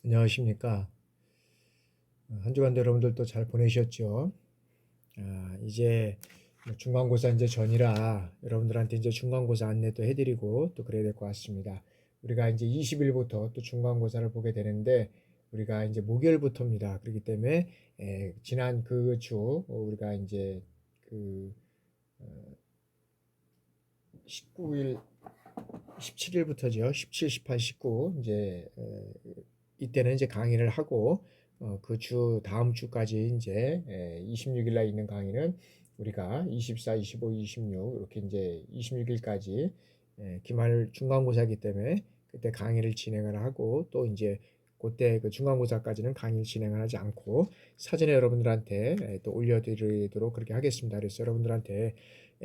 안녕하십니까. 한 주간도 여러분들 또 잘 보내셨죠? 이제 중간고사 이제 전이라 여러분들한테 이제 중간고사 안내도 해드리고 또 그래야 될 것 같습니다. 우리가 이제 20일부터 또 중간고사를 보게 되는데 우리가 이제 목요일부터입니다. 그렇기 때문에 지난 그 주 우리가 이제 그 19일, 17일부터죠. 17, 18, 19 이제 이때는 이제 강의를 하고 그 주 다음 주까지 이제 26일 날 있는 강의는 우리가 24, 25, 26 이렇게 이제 26일까지 기말 중간고사이기 때문에 그때 강의를 진행을 하고 또 이제 그때 그 중간고사까지는 강의를 진행을 하지 않고 사전에 여러분들한테 또 올려드리도록 그렇게 하겠습니다. 그래서 여러분들한테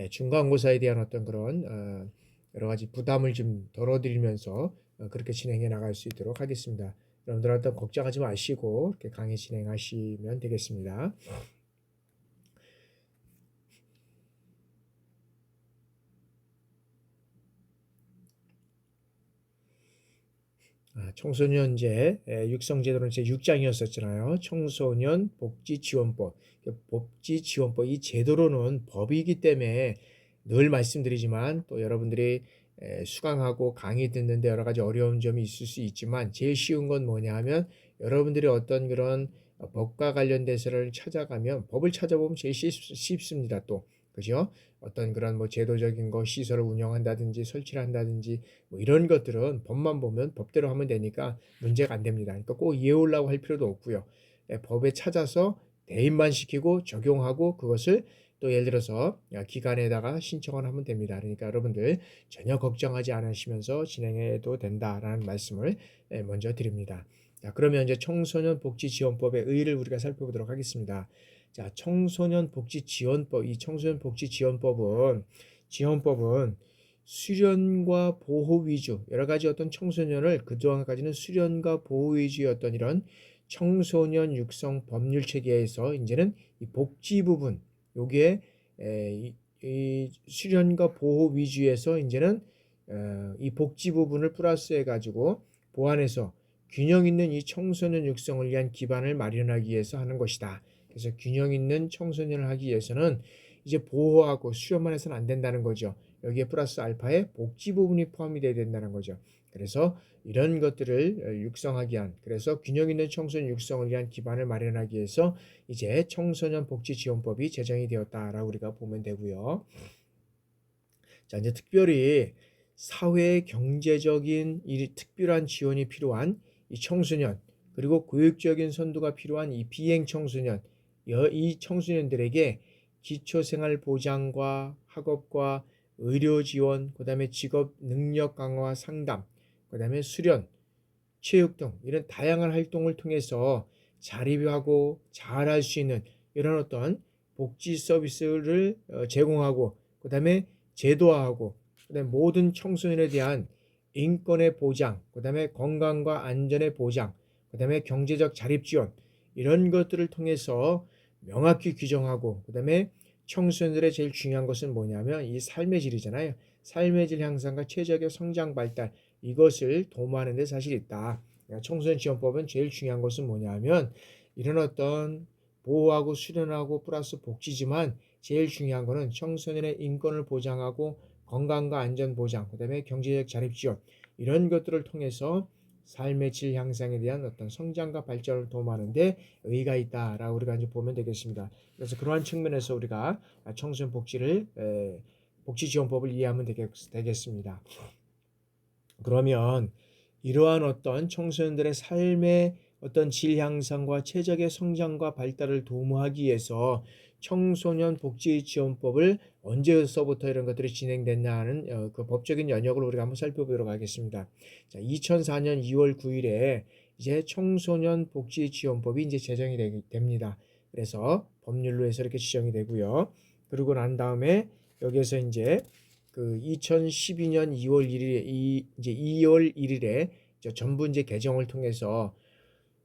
중간고사에 대한 어떤 그런 여러 가지 부담을 좀 덜어드리면서 그렇게 진행해 나갈 수 있도록 하겠습니다. 여러분들한테 걱정하지 마시고 이렇게 강의 진행하시면 되겠습니다. 청소년제 육성제도는 제 6장이었었잖아요. 청소년 복지지원법. 복지지원법 이 제도로는 법이기 때문에 늘 말씀드리지만 또 여러분들이 수강하고 강의 듣는데 여러 가지 어려운 점이 있을 수 있지만 제일 쉬운 건 뭐냐 하면 여러분들이 어떤 그런 법과 관련돼서를 찾아가면 법을 찾아보면 제일 쉽습니다. 또 그죠? 어떤 그런 뭐 제도적인 거 시설을 운영한다든지 설치를 한다든지 뭐 이런 것들은 법만 보면 법대로 하면 되니까 문제가 안 됩니다. 그러니까 꼭 이해하려고 할 필요도 없고요. 법에 찾아서 대입만 시키고 적용하고 그것을 또 예를 들어서 기관에다가 신청을 하면 됩니다. 그러니까 여러분들 전혀 걱정하지 않으시면서 진행해도 된다라는 말씀을 먼저 드립니다. 자, 그러면 이제 청소년 복지 지원법의 의의를 우리가 살펴보도록 하겠습니다. 자, 청소년 복지 지원법, 이 청소년 복지 지원법은 수련과 보호 위주, 여러 가지 어떤 청소년을 그동안까지는 수련과 보호 위주의 어떤 이런 청소년 육성 법률 체계에서 이제는 이 복지 부분, 여기에 이 수련과 보호 위주에서 이제는 이 복지 부분을 플러스해 가지고 보완해서 균형 있는 이 청소년 육성을 위한 기반을 마련하기 위해서 하는 것이다. 그래서 균형 있는 청소년을 하기 위해서는 이제 보호하고 수련만 해서는 안 된다는 거죠. 여기에 플러스 알파에 복지 부분이 포함이 되어야 된다는 거죠. 그래서 이런 것들을 육성하기 위한, 그래서 균형 있는 청소년 육성을 위한 기반을 마련하기 위해서 이제 청소년 복지 지원법이 제정이 되었다라고 우리가 보면 되고요. 자, 이제 특별히 사회 경제적인 이 특별한 지원이 필요한 이 청소년, 그리고 교육적인 선도가 필요한 이 비행 청소년, 이 청소년들에게 기초생활보장과 학업과 의료 지원, 그다음에 직업 능력 강화 상담, 그다음에 수련, 체육 등 이런 다양한 활동을 통해서 자립하고 잘할 수 있는 이런 어떤 복지 서비스를 제공하고 그다음에 제도화하고 그다음에 모든 청소년에 대한 인권의 보장, 그다음에 건강과 안전의 보장, 그다음에 경제적 자립 지원 이런 것들을 통해서 명확히 규정하고 그다음에 청소년들의 제일 중요한 것은 뭐냐면 이 삶의 질이잖아요. 삶의 질 향상과 최적의 성장 발달 이것을 도모하는 데 사실 있다. 청소년 지원법은 제일 중요한 것은 뭐냐면 이런 어떤 보호하고 수련하고 플러스 복지지만 제일 중요한 것은 청소년의 인권을 보장하고 건강과 안전 보장, 그다음에 경제적 자립 지원 이런 것들을 통해서 삶의 질 향상에 대한 어떤 성장과 발전을 도모하는데 의의가 있다라고 우리가 이제 보면 되겠습니다. 그래서 그러한 측면에서 우리가 청소년 복지를 복지지원법을 이해하면 되겠습니다. 그러면 이러한 어떤 청소년들의 삶의 어떤 질 향상과 최적의 성장과 발달을 도모하기 위해서 청소년 복지지원법을 언제서부터 이런 것들이 진행됐냐 하는 그 법적인 연역을 우리가 한번 살펴보도록 하겠습니다. 자, 2004년 2월 9일에 이제 청소년 복지지원법이 이제 제정이 됩니다. 그래서 법률로 해서 이렇게 지정이 되고요. 그러고 난 다음에 여기에서 이제 그 2012년 2월 1일에 이제 2월 1일에 전부 이제 개정을 통해서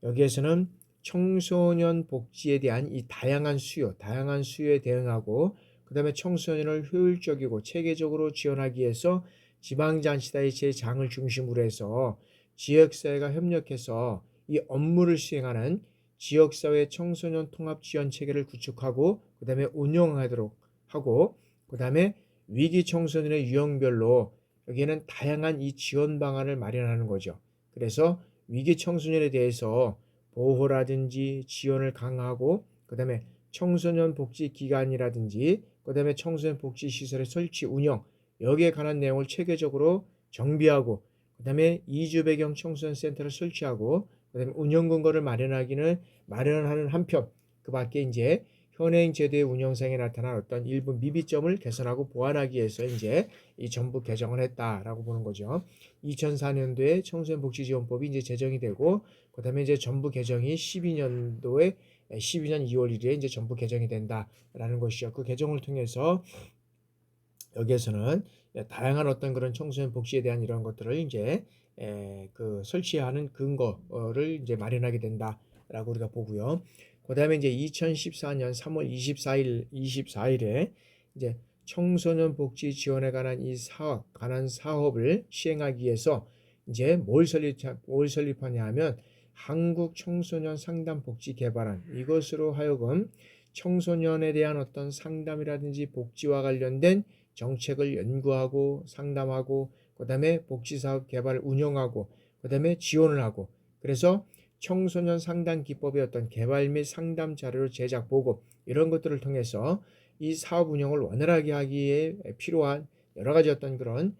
여기에서는 청소년 복지에 대한 이 다양한 수요에 대응하고 그다음에 청소년을 효율적이고 체계적으로 지원하기 위해서 지방자치단체의 장을 중심으로 해서 지역사회가 협력해서 이 업무를 수행하는 지역사회 청소년 통합 지원 체계를 구축하고 그 다음에 운영하도록 하고 그 다음에 위기 청소년의 유형별로 여기에는 다양한 이 지원 방안을 마련하는 거죠. 그래서 위기 청소년에 대해서 보호라든지 지원을 강화하고 그 다음에 청소년 복지 기관이라든지 그 다음에 청소년 복지 시설의 설치 운영 여기에 관한 내용을 체계적으로 정비하고 그 다음에 이주 배경 청소년 센터를 설치하고 그 다음에 운영 근거를 마련하는 한편 그 밖에 이제 현행 제도의 운영상에 나타난 어떤 일부 미비점을 개선하고 보완하기 위해서 이제 이 전부 개정을 했다라고 보는 거죠. 2004년도에 청소년복지지원법이 이제 제정이 되고 그다음에 이제 전부 개정이 12년 2월 1일에 이제 전부 개정이 된다라는 것이죠. 그 개정을 통해서 여기에서는 다양한 어떤 그런 청소년 복지에 대한 이런 것들을 이제 그 설치하는 근거를 이제 마련하게 된다라고 우리가 보고요. 그다음에 이제 2014년 3월 24일에 이제 청소년 복지 지원에 관한 사업을 시행하기 위해서 이제 뭘 설립하냐 하면 한국 청소년 상담 복지 개발안 이것으로 하여금 청소년에 대한 어떤 상담이라든지 복지와 관련된 정책을 연구하고 상담하고 그다음에 복지사업 개발을 운영하고 그다음에 지원을 하고 그래서 청소년 상담 기법의 어떤 개발 및 상담 자료 제작 보고 이런 것들을 통해서 이 사업 운영을 원활하게 하기에 필요한 여러 가지 어떤 그런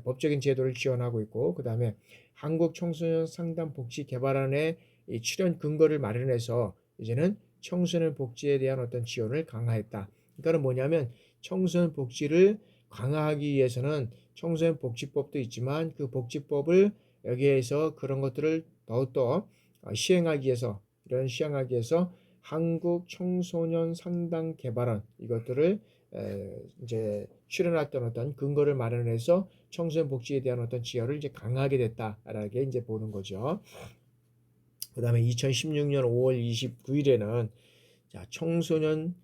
법적인 제도를 지원하고 있고 그다음에 한국 청소년 상담 복지 개발안의 이 출연 근거를 마련해서 이제는 청소년 복지에 대한 어떤 지원을 강화했다. 그러니까 뭐냐면 청소년 복지를 강화하기 위해서는 청소년 복지법도 있지만 그 복지법을 여기에서 그런 것들을 더욱더 시행하기 위해서 한국 청소년 상담 개발원 이것들을 이제 출연했던 어떤 근거를 마련해서 청소년 복지에 대한 어떤 지원을 이제 강하게 됐다라게 이제 보는 거죠. 그다음에 2016년 5월 29일에는 자, 청소년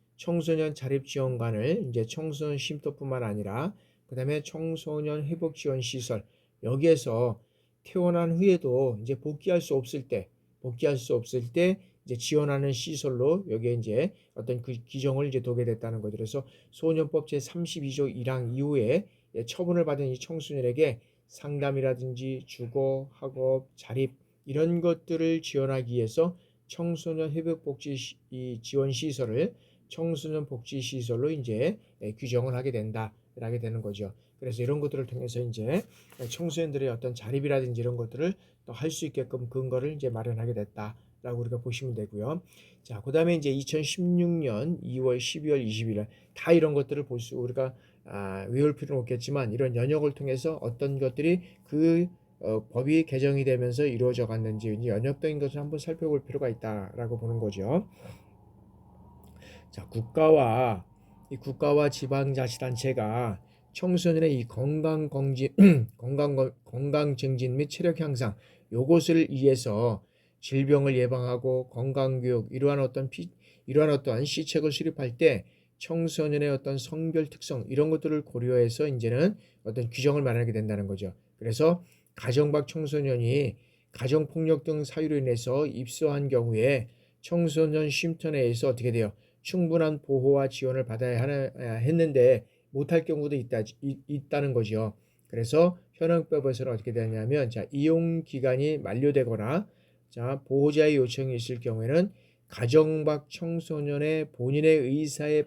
자립 지원관을 이제 청소년 쉼터뿐만 아니라 그다음에 청소년 회복 지원 시설 여기에서 퇴원한 후에도 이제 복귀할 수 없을 때 이제 지원하는 시설로 여기에 이제 어떤 그 규정을 이제 두게 됐다는 거죠. 그래서 소년법 제 32조 1항 이후에 처분을 받은 이 청소년에게 상담이라든지 주거, 학업, 자립 이런 것들을 지원하기 위해서 청소년 회복복지 지원 시설을 청소년 복지 시설로 이제 규정을 하게 된다라게 되는 거죠. 그래서 이런 것들을 통해서 이제 청소년들의 어떤 자립이라든지 이런 것들을 또 할 수 있게끔 근거를 이제 마련하게 됐다라고 우리가 보시면 되고요. 자, 그다음에 이제 2016년 2월, 12월, 20일 다 이런 것들을 우리가 외울 필요는 없겠지만 이런 연역을 통해서 어떤 것들이 그 법이 개정이 되면서 이루어져 갔는지 연역된 것을 한번 살펴볼 필요가 있다라고 보는 거죠. 자, 국가와 지방자치단체가 청소년의 이 건강 증진 및 체력 향상 요것을 위해서 질병을 예방하고 건강교육 이러한 어떤 시책을 수립할 때 청소년의 어떤 성별 특성 이런 것들을 고려해서 이제는 어떤 규정을 마련하게 된다는 거죠. 그래서 가정 밖 청소년이 가정폭력 등 사유로 인해서 입소한 경우에 청소년 쉼터 내에서 어떻게 돼요? 충분한 보호와 지원을 받아야 했는데 못할 경우도 있다는 거죠. 그래서 현행법에서는 어떻게 되냐면 자, 이용 기간이 만료되거나 자, 보호자의 요청이 있을 경우에는 가정 밖 청소년의 본인의 의사에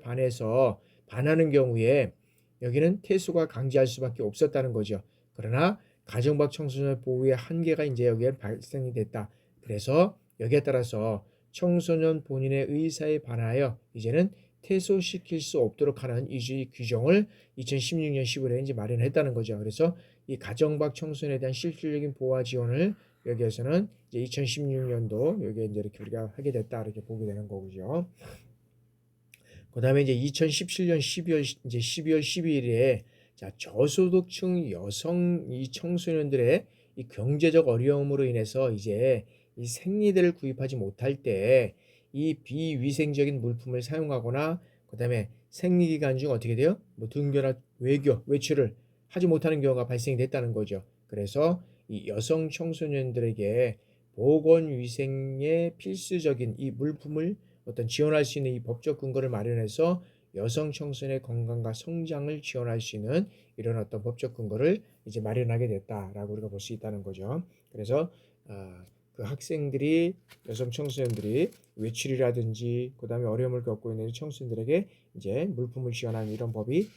반하는 경우에 여기는 퇴소가 강제할 수밖에 없었다는 거죠. 그러나 가정 밖 청소년 보호의 한계가 이제 여기에 발생이 됐다. 그래서 여기에 따라서 청소년 본인의 의사에 반하여 이제는 퇴소시킬 수 없도록 하는 이주의 규정을 2016년 10월에 이제 마련했다는 거죠. 그래서 이 가정 밖 청소년에 대한 실질적인 보호와 지원을 여기에서는 이제 2016년도 여기에 이제 이렇게 우리가 하게 됐다 이렇게 보게 되는 거고요. 그다음에 이제 2017년 12월 12일에 자, 저소득층 여성 이 청소년들의 이 경제적 어려움으로 인해서 이제 이 생리대를 구입하지 못할 때 이 비위생적인 물품을 사용하거나 그다음에 생리 기간 중 어떻게 돼요? 뭐 등교나 외출을 하지 못하는 경우가 발생이 됐다는 거죠. 그래서 이 여성 청소년들에게 보건위생에 필수적인 이 물품을 어떤 지원할 수 있는 이 법적 근거를 마련해서 여성 청소년의 건강과 성장을 지원할 수 있는 이런 어떤 법적 근거를 이제 마련하게 됐다라고 우리가 볼 수 있다는 거죠. 그래서 그 학생들이 여성 청소년들이 외출이라든지 그다음에 어려움을 겪고 있는 청소년들에게 이제 물품을 지원하는 이런 법이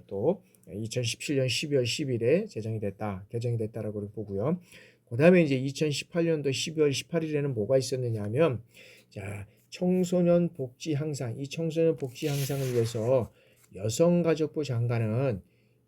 또 2017년 12월 10일에 개정이 됐다라고 보고요. 그다음에 이제 2018년도 12월 18일에는 뭐가 있었느냐 하면 자, 청소년 복지 향상, 이 청소년 복지 향상을 위해서 여성가족부 장관은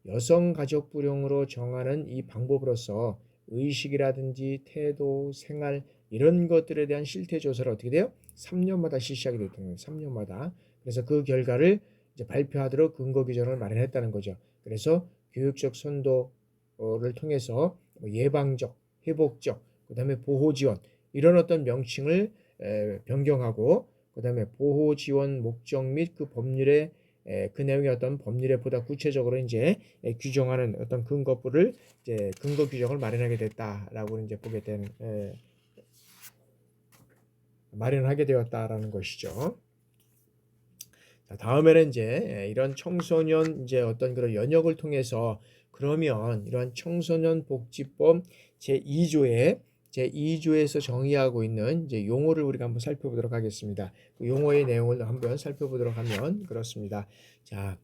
여성가족부령으로 정하는 이 방법으로서 의식이라든지 태도, 생활 이런 것들에 대한 실태 조사를 어떻게 돼요? 3년마다 실시하게 됐던 거예요. 3년마다. 그래서 그 결과를 이제 발표하도록 근거 규정을 마련했다는 거죠. 그래서 교육적 선도를 통해서 예방적, 회복적, 그다음에 보호 지원 이런 어떤 명칭을 변경하고 그다음에 보호 지원 목적 및 그 법률의 그 내용의 어떤 법률에 보다 구체적으로 이제 규정하는 어떤 근거부를 이제 근거 규정을 마련하게 됐다라고 이제 보게 된 마련하게 되었다라는 것이죠. 자, 다음에는 이제 이런 청소년 이제 어떤 그런 연역을 통해서 그러면 이런 청소년 복지법 제2조에서 정의하고 있는 이제 용어를 우리가 한번 살펴보도록 하겠습니다. 그 용어의 내용을 한번 살펴보도록 하면 그렇습니다. 자,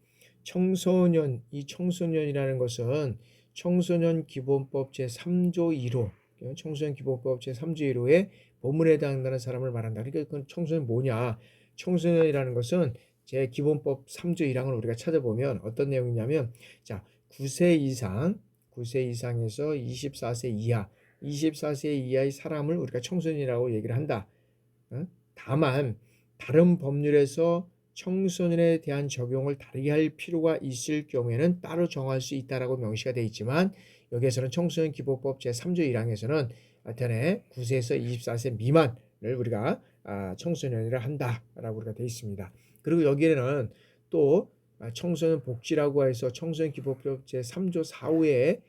이 청소년이라는 것은 청소년 기본법 제3조 1호, 청소년 기본법 제3조 1호의 법률에 해당하는 사람을 말한다. 그러니까 그 청소년 뭐냐? 청소년이라는 것은 제 기본법 3조 1항을 우리가 찾아보면 어떤 내용이냐면 자, 9세 이상에서 24세 이하의 사람을 우리가 청소년이라고 얘기를 한다. 다만 다른 법률에서 청소년에 대한 적용을 다르게 할 필요가 있을 경우에는 따로 정할 수 있다라고 명시가 되어 있지만 여기에서는 청소년 기본법 제3조 1항에서는 하여튼에 9세에서 24세 미만을 우리가 청소년이라 한다라고 우리가 되어 있습니다. 그리고 여기에는 또 청소년 복지라고 해서 청소년 기본법 제3조 4호에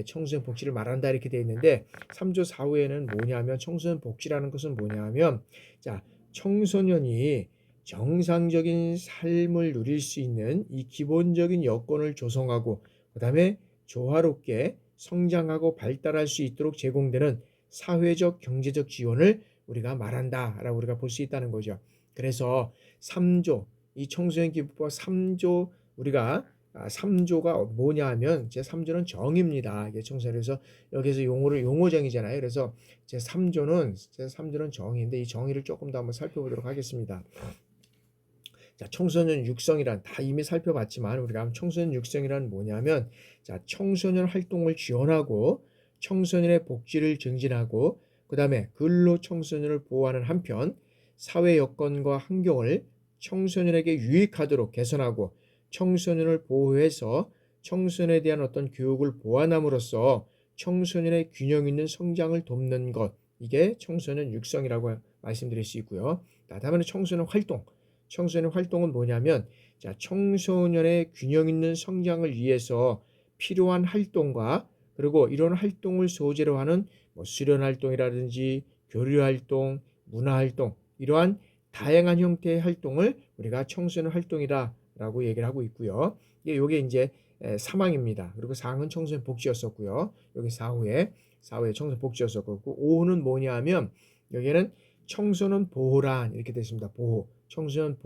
청소년 복지를 말한다 이렇게 되어 있는데 3조 4호에는 뭐냐면 청소년 복지라는 것은 뭐냐면 자, 청소년이 정상적인 삶을 누릴 수 있는 이 기본적인 여건을 조성하고 그다음에 조화롭게 성장하고 발달할 수 있도록 제공되는 사회적 경제적 지원을 우리가 말한다라고 우리가 볼 수 있다는 거죠. 그래서 3조 이 청소년 기본법 3조 우리가 3조가 뭐냐 하면 제 3조는 정의입니다. 이게 청소년에서 여기서 용어정의잖아요. 그래서 제 3조는 정의인데 이 정의를 조금 더 한번 살펴보도록 하겠습니다. 자, 청소년 육성이란 다 이미 살펴봤지만 우리가 청소년 육성이란 뭐냐면 자, 청소년 활동을 지원하고 청소년의 복지를 증진하고 그다음에 근로 청소년을 보호하는 한편 사회 여건과 환경을 청소년에게 유익하도록 개선하고 청소년을 보호해서 청소년에 대한 어떤 교육을 보완함으로써 청소년의 균형 있는 성장을 돕는 것 이게 청소년 육성이라고 말씀드릴 수 있고요. 다음에는 청소년 활동은 뭐냐면 자, 청소년의 균형 있는 성장을 위해서 필요한 활동과 그리고 이런 활동을 소재로 하는 수련 활동이라든지 교류 활동, 문화 활동 이러한 다양한 형태의 활동을 우리가 청소년 활동이다라고 얘기를 하고 있고요. 이게 이제 3항입니다. 그리고 4항은 청소년 복지였었고요. 여기 4호에 청소년 복지였었고 5호는 뭐냐 하면 여기에는 청소년 보호란 이렇게 되어 있습니다. 청소년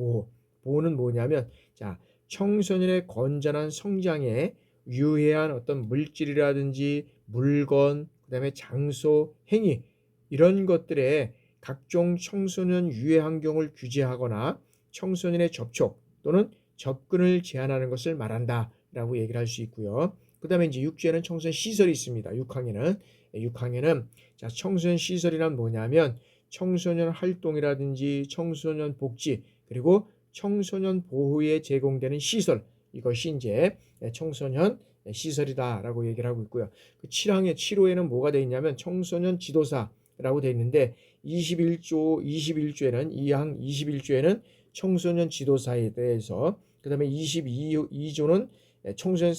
보호는 뭐냐면 자, 청소년의 건전한 성장에 유해한 어떤 물질이라든지 물건, 그다음에 장소, 행위 이런 것들에 각종 청소년 유해 환경을 규제하거나 청소년의 접촉 또는 접근을 제한하는 것을 말한다라고 얘기를 할 수 있고요. 그다음에 이제 6조에는 청소년 시설이 있습니다. 6항에는 자, 청소년 시설이란 뭐냐면 청소년 활동이라든지 청소년 복지 그리고 청소년 보호에 제공되는 시설 이것이 이제 청소년 시설이다라고 얘기를 하고 있고요. 그 7호에는 뭐가 되어 있냐면 청소년 지도사라고 되어 있는데 21조에는 청소년 지도사에 대해서 그다음에 22조는 청소년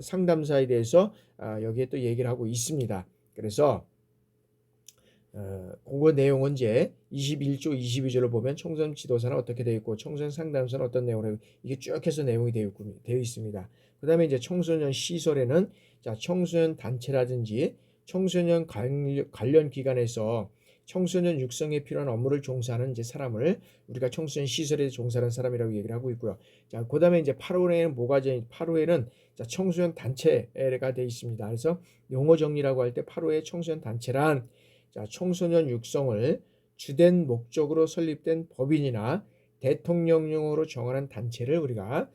상담사에 대해서 여기에 또 얘기를 하고 있습니다. 그래서 그거 내용은 이제 21조 22절을 보면 청소년 지도사는 어떻게 되어 있고 청소년 상담사는 어떤 내용으로 이게 쭉 해서 내용이 되어 있습니다. 그 다음에 이제 청소년 시설에는 자, 청소년 단체라든지 청소년 관련 기관에서 청소년 육성에 필요한 업무를 종사하는 이제 사람을 우리가 청소년 시설에 종사하는 사람이라고 얘기를 하고 있고요. 자, 그다음에 이제 8호에는 뭐가 8호에는 자, 청소년 단체가 되어 있습니다. 그래서 용어 정리라고 할 때 8호의 청소년 단체란 자, 청소년 육성을 주된 목적으로 설립된 법인이나 대통령령으로 정하는 단체를 우리가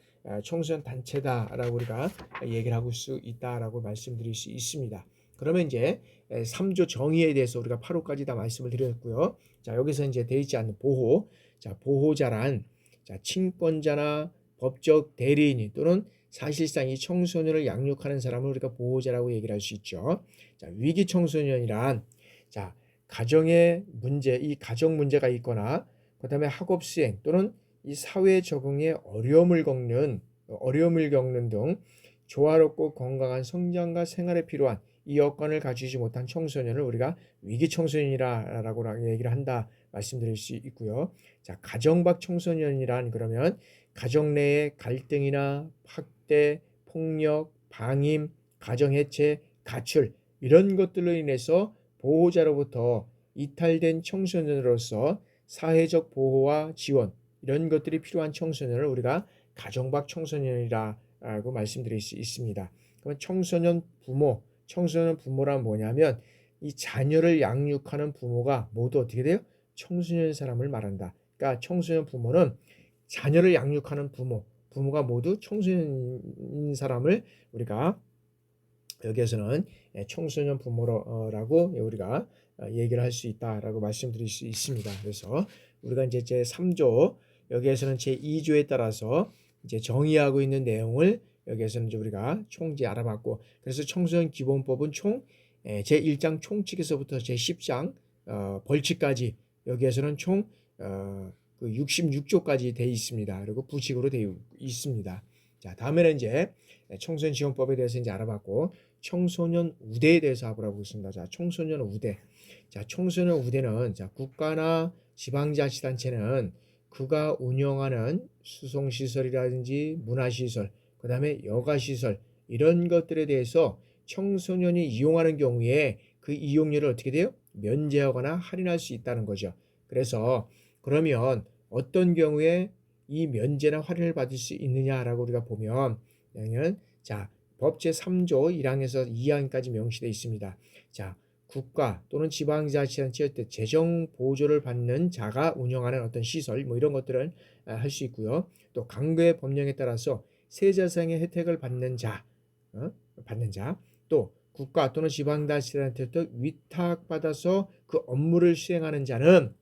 청소년 단체다라고 우리가 얘기를 하고 수 있다라고 말씀드릴 수 있습니다. 그러면 이제 3조 정의에 대해서 우리가 8호까지 다 말씀을 드렸고요. 자, 여기서 이제 되어 있지 않는 보호. 자, 보호자란 자, 친권자나 법적 대리인 또는 사실상 이 청소년을 양육하는 사람을 우리가 보호자라고 얘기를 할 수 있죠. 자, 위기 청소년이란 자, 가정의 문제, 이 가정 문제가 있거나 그다음에 학업 수행 또는 이 사회 적응에 어려움을 겪는 등 조화롭고 건강한 성장과 생활에 필요한 이 여건을 갖추지 못한 청소년을 우리가 위기 청소년이라고 얘기를 한다 말씀드릴 수 있고요. 자, 가정 밖 청소년이란 그러면 가정 내의 갈등이나 학대, 폭력, 방임, 가정 해체, 가출 이런 것들로 인해서 보호자로부터 이탈된 청소년으로서 사회적 보호와 지원 이런 것들이 필요한 청소년을 우리가 가정 밖 청소년이라고 말씀드릴 수 있습니다. 그러면 청소년 부모란 뭐냐면 이 자녀를 양육하는 부모가 모두 어떻게 돼요? 청소년 사람을 말한다. 그러니까 청소년 부모는 자녀를 양육하는 부모가 모두 청소년 사람을 우리가 여기에서는 청소년 부모라고 우리가 얘기를 할 수 있다라고 말씀드릴 수 있습니다. 그래서 우리가 이제 제 3조 여기에서는 제 2조에 따라서 이제 정의하고 있는 내용을 여기에서는 이제 우리가 총지 알아봤고 그래서 청소년 기본법은 총 제 1장 총칙에서부터 제 10장 벌칙까지 여기에서는 총 66조까지 되어 있습니다. 그리고 부칙으로 되어 있습니다. 자, 다음에는 이제 청소년 지원법에 대해서 이제 알아봤고 청소년 우대에 대해서 알아보겠습니다. 자, 청소년 우대. 자, 청소년 우대는 자, 국가나 지방자치단체는 그가 운영하는 수송시설이라든지 문화시설, 그 다음에 여가시설 이런 것들에 대해서 청소년이 이용하는 경우에 그 이용료를 어떻게 돼요? 면제하거나 할인할 수 있다는 거죠. 그래서 그러면 어떤 경우에 이 면제나 할인을 받을 수 있느냐라고 우리가 보면 자, 법 제3조 1항에서 2항까지 명시되어 있습니다. 자, 국가 또는 지방자치단체의 재정 보조를 받는 자가 운영하는 어떤 시설 뭐 이런 것들을 할 수 있고요. 또 강구의 법령에 따라서 세자상의 혜택을 받는 자, 또 국가 또는 지방자치단체부터 위탁받아서 그 업무를 수행하는 자는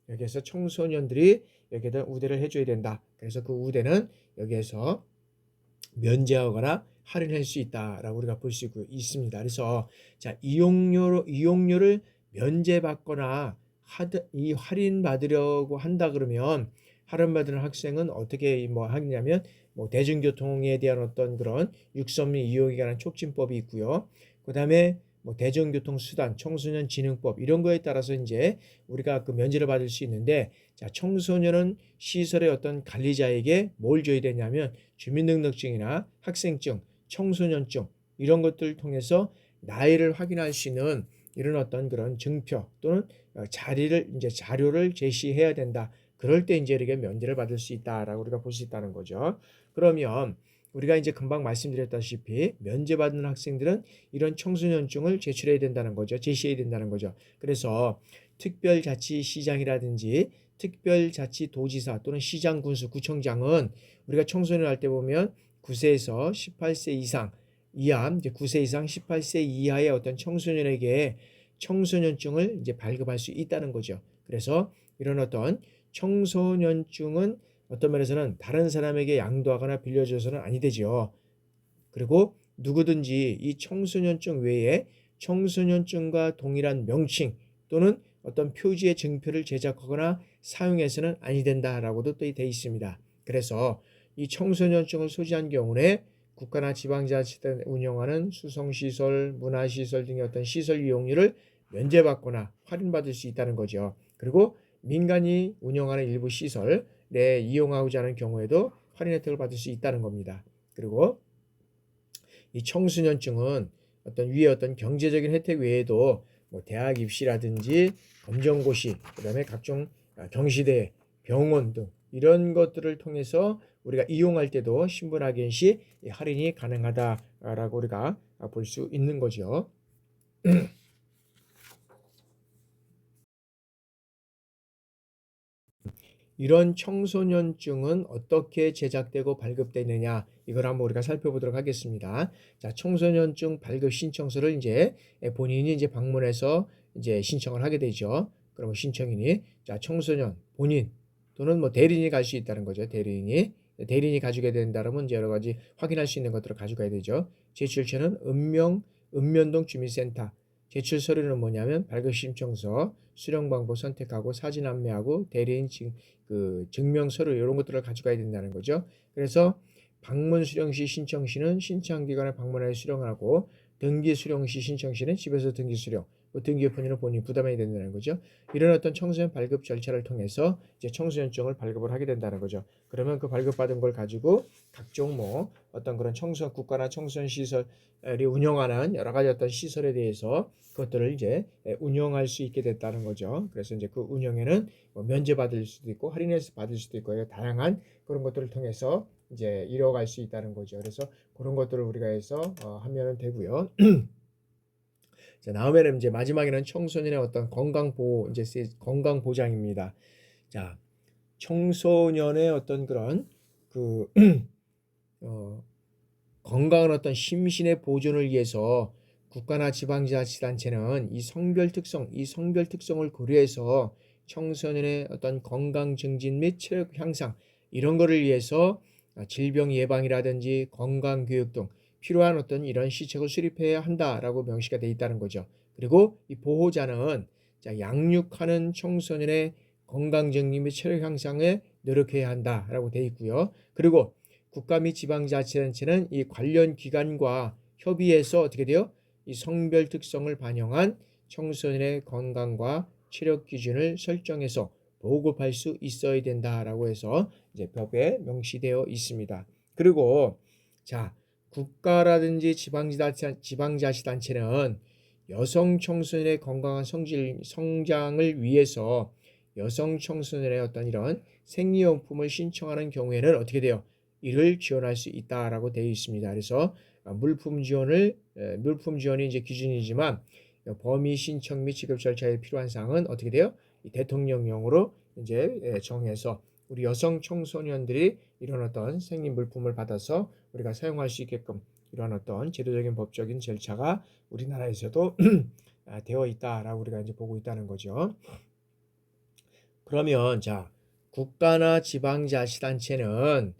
여기에서 청소년들이 여기에다 우대를 해줘야 된다. 그래서 그 우대는 여기에서 면제하거나 할인할 수 있다라고 우리가 볼 수 있습니다. 그래서 자, 이용료를 면제받거나 이 할인 받으려고 한다 그러면 할인 받는 학생은 어떻게 뭐 하냐면 뭐 대중교통에 대한 어떤 그런 육성 및 이용에 관한 촉진법이 있고요. 그다음에 뭐 대중교통 수단, 청소년 진흥법 이런 거에 따라서 이제 우리가 그 면제를 받을 수 있는데 자, 청소년은 시설의 어떤 관리자에게 뭘 줘야 되냐면 주민등록증이나 학생증, 청소년증 이런 것들을 통해서 나이를 확인할 수 있는 이런 어떤 그런 증표 또는 자료를 제시해야 된다. 그럴 때 이제 이렇게 면제를 받을 수 있다라고 우리가 볼 수 있다는 거죠. 그러면 우리가 이제 금방 말씀드렸다시피 면제받는 학생들은 이런 청소년증을 제출해야 된다는 거죠. 제시해야 된다는 거죠. 그래서 특별자치시장이라든지 특별자치도지사 또는 시장, 군수, 구청장은 우리가 청소년 할 때 보면 9세에서 18세 이상 이하, 이제 9세 이상 18세 이하의 어떤 청소년에게 청소년증을 이제 발급할 수 있다는 거죠. 그래서 이런 어떤 청소년증은 어떤 면에서는 다른 사람에게 양도하거나 빌려줘서는 아니 되죠. 그리고 누구든지 이 청소년증 외에 청소년증과 동일한 명칭 또는 어떤 표지의 증표를 제작하거나 사용해서는 아니 된다라고도 또 되어 있습니다. 그래서 이 청소년증을 소지한 경우에 국가나 지방자치단체가 운영하는 수송시설, 문화시설 등의 어떤 시설 이용료를 면제받거나 할인받을 수 있다는 거죠. 그리고 민간이 운영하는 일부 시설에 이용하고자 하는 경우에도 할인 혜택을 받을 수 있다는 겁니다. 그리고 이 청소년증은 어떤 위에 어떤 경제적인 혜택 외에도 뭐 대학 입시라든지 검정고시, 그다음에 각종 경시대, 병원 등 이런 것들을 통해서 우리가 이용할 때도 신분확인 시 할인이 가능하다라고 우리가 볼 수 있는 거죠. 이런 청소년증은 어떻게 제작되고 발급되느냐, 이걸 한번 우리가 살펴보도록 하겠습니다. 자, 청소년증 발급 신청서를 이제 본인이 이제 방문해서 이제 신청을 하게 되죠. 그러면 신청인이 자, 청소년 본인 또는 뭐 대리인이 갈 수 있다는 거죠. 대리인이 가지게 된다면 이제 여러 가지 확인할 수 있는 것들을 가져가야 되죠. 제출처는 읍면동 주민센터. 제출 서류는 뭐냐면 발급 신청서, 수령 방법 선택하고 사진 안내하고 대리인 증명 서류 이런 것들을 가져가야 된다는 거죠. 그래서 방문 수령 시 신청 시는 신청기관에 방문하여 수령을 하고 등기 수령 시 신청 시는 집에서 등기 수령, 등기 여부는 본인이 부담해야 된다는 거죠. 이런 어떤 청소년 발급 절차를 통해서 이제 청소년증을 발급을 하게 된다는 거죠. 그러면 그 발급받은 걸 가지고 각종 뭐 어떤 그런 청소년 국가나 청소년 시설이 운영하는 여러 가지 어떤 시설에 대해서 그것들을 이제 운영할 수 있게 됐다는 거죠. 그래서 이제 그 운영에는 뭐 면제받을 수도 있고 할인해서 받을 수도 있고 다양한 그런 것들을 통해서 이제 이뤄갈 수 있다는 거죠. 그래서 그런 것들을 우리가 해서 하면 되고요. 자, 다음에는 이제 마지막에는 청소년의 어떤 건강 보장입니다. 자, 청소년의 어떤 그런 그 어, 건강한 어떤 심신의 보존을 위해서 국가나 지방자치단체는 이 성별 특성을 고려해서 청소년의 어떤 건강 증진 및 체력 향상 이런 거를 위해서 질병 예방이라든지 건강 교육 등 필요한 어떤 이런 시책을 수립해야 한다라고 명시가 되어 있다는 거죠. 그리고 이 보호자는 양육하는 청소년의 건강 증진 및 체력 향상에 노력해야 한다라고 되어 있고요. 그리고 국가 및 지방자치단체는 이 관련 기관과 협의해서 어떻게 돼요? 이 성별 특성을 반영한 청소년의 건강과 체력 기준을 설정해서 보급할 수 있어야 된다라고 해서 이제 법에 명시되어 있습니다. 그리고 자, 국가라든지 지방자치단체는 여성 청소년의 건강한 성장을 위해서 여성 청소년의 어떤 이런 생리용품을 신청하는 경우에는 어떻게 돼요? 이를 지원할 수 있다라고 되어 있습니다. 그래서 물품 지원이 이제 기준이지만 범위 신청 및 지급 절차에 필요한 사항은 어떻게 돼요? 대통령령으로 이제 정해서 우리 여성 청소년들이 이런 어떤 생리 물품을 받아서 우리가 사용할 수 있게끔 이런 어떤 제도적인 법적인 절차가 우리나라에서도 되어 있다라고 우리가 이제 보고 있다는 거죠. 그러면 자, 국가나 지방자치단체는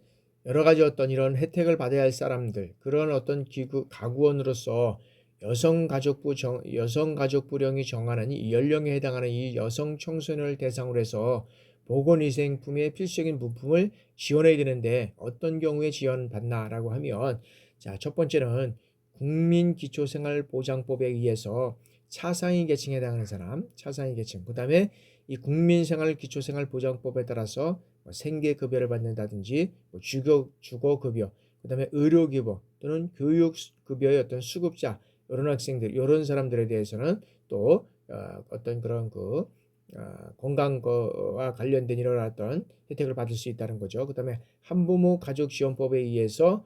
여러 가지 어떤 이런 혜택을 받아야 할 사람들, 그런 어떤 가구원으로서 여성가족부령이 정하는 이 연령에 해당하는 이 여성 청소년을 대상으로 해서 보건위생품의 필수적인 물품을 지원해야 되는데 어떤 경우에 지원받나라고 하면 자, 첫 번째는 국민기초생활보장법에 의해서 차상위 계층에 해당하는 사람, 차상위 계층, 그 다음에 이 국민생활기초생활보장법에 따라서 생계급여를 받는다든지 주거급여, 그 다음에 의료급여 또는 교육급여의 어떤 수급자 이런 학생들 이런 사람들에 대해서는 또 어떤 그런 건강과 관련된 이런 어떤 혜택을 받을 수 있다는 거죠. 그 다음에 한부모 가족지원법에 의해서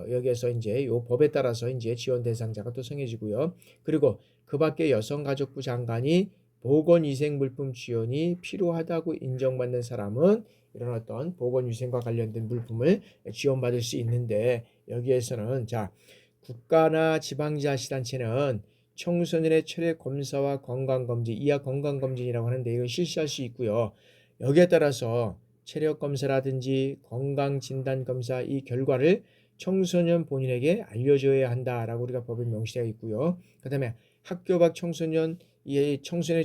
여기에서 이제 요 법에 따라서 이제 지원 대상자가 또 정해지고요. 그리고 그 밖에 여성가족부 장관이 보건위생물품 지원이 필요하다고 인정받는 사람은 이런 어떤 보건위생과 관련된 물품을 지원받을 수 있는데 여기에서는 자, 국가나 지방자치단체는 청소년의 체력 검사와 건강검진, 이하 건강검진이라고 하는데 이걸 실시할 수 있고요. 여기에 따라서 체력 검사라든지 건강진단검사 이 결과를 청소년 본인에게 알려줘야 한다라고 우리가 법에 명시되어 있고요. 그 다음에 학교 밖 청소년의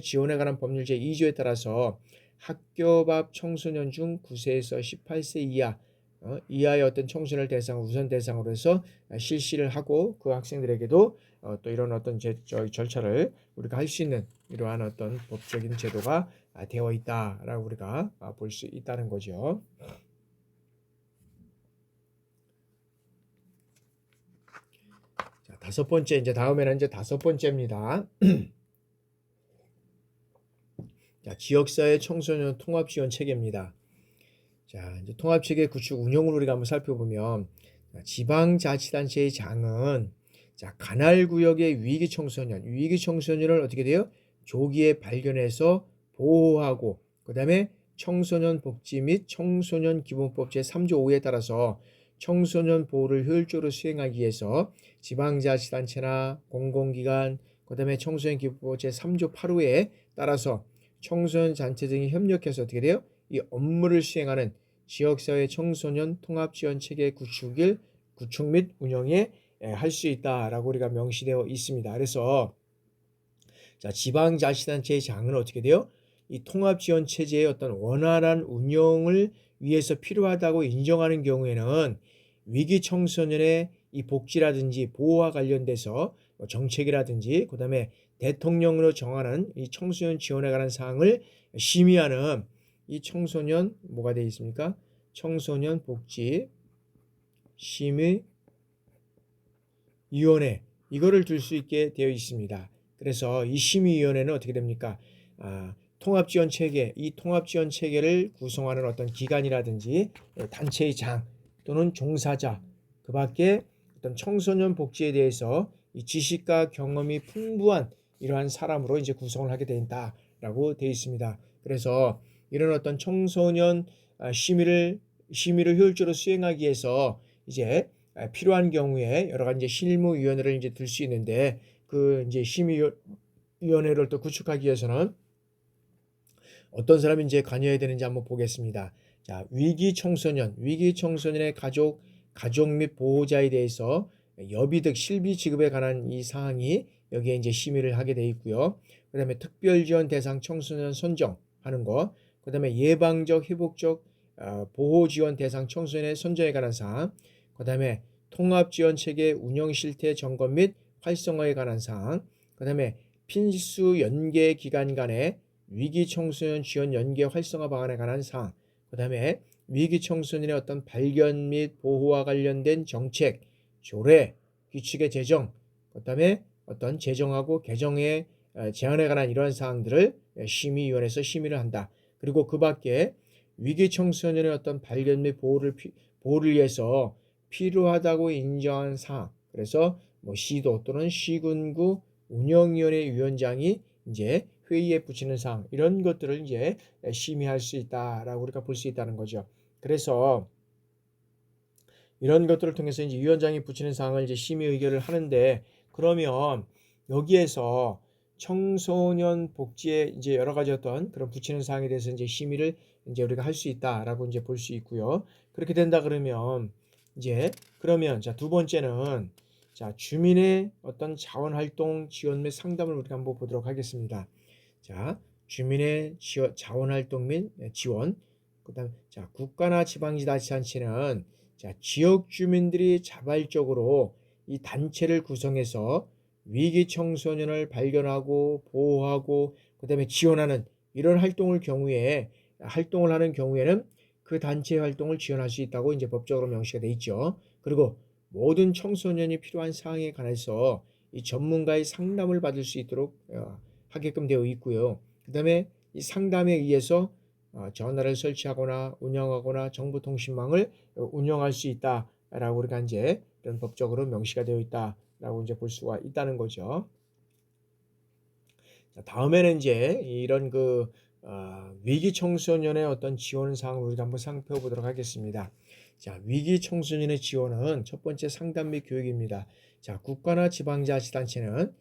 지원에 관한 법률 제2조에 따라서 학교 밖 청소년 중 9세에서 18세 이하 이하의 어떤 청소년을 우선 대상으로 해서 실시를 하고 그 학생들에게도 또 이런 어떤 절차를 우리가 할 수 있는 이러한 어떤 법적인 제도가 되어 있다라고 우리가 볼 수 있다는 거죠. 자, 다섯 번째, 이제 다음에는 이제 다섯 번째입니다. 자, 지역사회 청소년 통합 지원 체계입니다. 자, 이제 통합 체계 구축 운영을 우리가 한번 살펴보면, 지방자치단체의 장은 관할 구역의 위기 청소년을 어떻게 돼요? 조기에 발견해서 보호하고, 그다음에 청소년 복지 및 청소년 기본법 제3조 5에 따라서 청소년 보호를 효율적으로 수행하기 위해서 지방자치단체나 공공기관, 그다음에 청소년 기본법 제3조 8호에 따라서 청소년 단체 등이 협력해서 어떻게 돼요? 이 업무를 수행하는 지역사회 청소년 통합지원 체계 구축 및 운영에 할 수 있다라고 우리가 명시되어 있습니다. 그래서 지방자치단체의 장은 어떻게 돼요? 이 통합지원 체제의 어떤 원활한 운영을 위해서 필요하다고 인정하는 경우에는 위기 청소년의 이 복지라든지 보호와 관련돼서 정책이라든지 그다음에 대통령으로 정하는 이 청소년 지원에 관한 사항을 심의하는 이 청소년 뭐가 되어 있습니까? 청소년 복지 심의위원회 이거를 둘 수 있게 되어 있습니다. 그래서 이 심의위원회는 어떻게 됩니까? 통합지원 체계, 이 통합지원 체계를 구성하는 어떤 기관이라든지 단체의 장 또는 종사자, 그 밖에 어떤 청소년 복지에 대해서 이 지식과 경험이 풍부한 이러한 사람으로 이제 구성을 하게 된다라고 되어 있습니다. 그래서 이런 어떤 청소년 심의를 효율적으로 수행하기 위해서 이제 필요한 경우에 여러 가지 이제 실무위원회를 이제 둘 수 있는데 그 이제 심의위원회를 또 구축하기 위해서는 어떤 사람이 이제 관여해야 되는지 한번 보겠습니다. 자, 위기 청소년의 가족 및 보호자에 대해서 여비득 실비 지급에 관한 이 사항이 여기에 이제 심의를 하게 돼 있고요. 그다음에 특별 지원 대상 청소년 선정하는 거, 그다음에 예방적 회복적 보호 지원 대상 청소년의 선정에 관한 사항, 그다음에 통합 지원 체계 운영 실태 점검 및 활성화에 관한 사항, 그다음에 필수 연계 기관 간의 위기 청소년 지원 연계 활성화 방안에 관한 사항, 그다음에 위기 청소년의 어떤 발견 및 보호와 관련된 정책, 조례, 규칙의 제정, 그다음에 어떤 제정하고 개정의 제안에 관한 이러한 사항들을 심의위원회에서 심의를 한다. 그리고 그 밖에 위기 청소년의 어떤 발견 및 보호를 위해서 필요하다고 인정한 사항, 그래서 시도 또는 시군구 운영위원회 위원장이 이제 회의에 붙이는 사항, 이런 것들을 이제 심의할 수 있다라고 우리가 볼 수 있다는 거죠. 그래서 이런 것들을 통해서 이제 위원장이 붙이는 사항을 이제 심의 의결을 하는데, 그러면 여기에서 청소년 복지에 이제 여러 가지 어떤 그런 붙이는 사항에 대해서 이제 심의를 이제 우리가 할 수 있다라고 이제 볼 수 있고요. 그렇게 된다 그러면 이제 그러면 두 번째는 주민의 어떤 자원활동 지원 및 상담을 우리가 한번 보도록 하겠습니다. 주민의 자원활동 및 지원, 그다음 국가나 지방자치단체는 지역 주민들이 자발적으로 이 단체를 구성해서 위기 청소년을 발견하고 보호하고 그다음에 지원하는 이런 활동을 하는 경우에는 그 단체 활동을 지원할 수 있다고 이제 법적으로 명시가 돼 있죠. 그리고 모든 청소년이 필요한 사항에 관해서 이 전문가의 상담을 받을 수 있도록 하게끔 되어 있고요. 그다음에 이 상담에 의해서 전화를 설치하거나 운영하거나 정보통신망을 운영할 수 있다라고 우리가 이제 이런 법적으로 명시가 되어 있다라고 이제 볼 수가 있다는 거죠. 다음에는 이제 이런 위기 청소년의 어떤 지원 사항을 우리가 한번 살펴보도록 하겠습니다. 위기 청소년의 지원은 첫 번째 상담 및 교육입니다. 국가나 지방자치단체는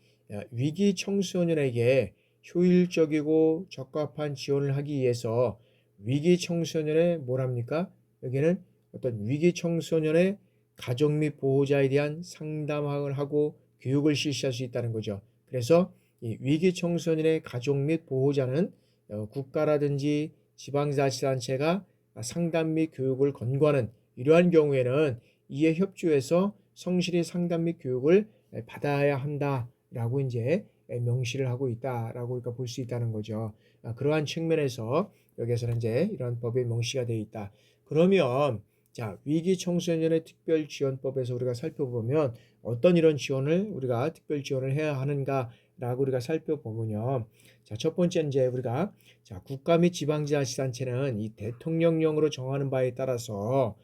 위기 청소년에게 효율적이고 적합한 지원을 하기 위해서 위기 청소년의 뭐랍니까? 여기는 어떤 위기 청소년의 가족 및 보호자에 대한 상담을 하고 교육을 실시할 수 있다는 거죠. 그래서 이 위기 청소년의 가족 및 보호자는 국가라든지 지방자치단체가 상담 및 교육을 권고하는 이러한 경우에는 이에 협조해서 성실히 상담 및 교육을 받아야 한다라고 이제 명시를 하고 있다라고 우리가 볼 수 있다는 거죠. 그러한 측면에서 여기에서는 이제 이런 법의 명시가 되어 있다. 그러면 자, 위기 청소년의 특별 지원법에서 우리가 살펴보면 어떤 이런 지원을 우리가 특별 지원을 해야 하는가라고 우리가 살펴보면요. 자, 첫 번째 이제 우리가 자, 국가 및 지방자치단체는 이 대통령령으로 정하는 바에 따라서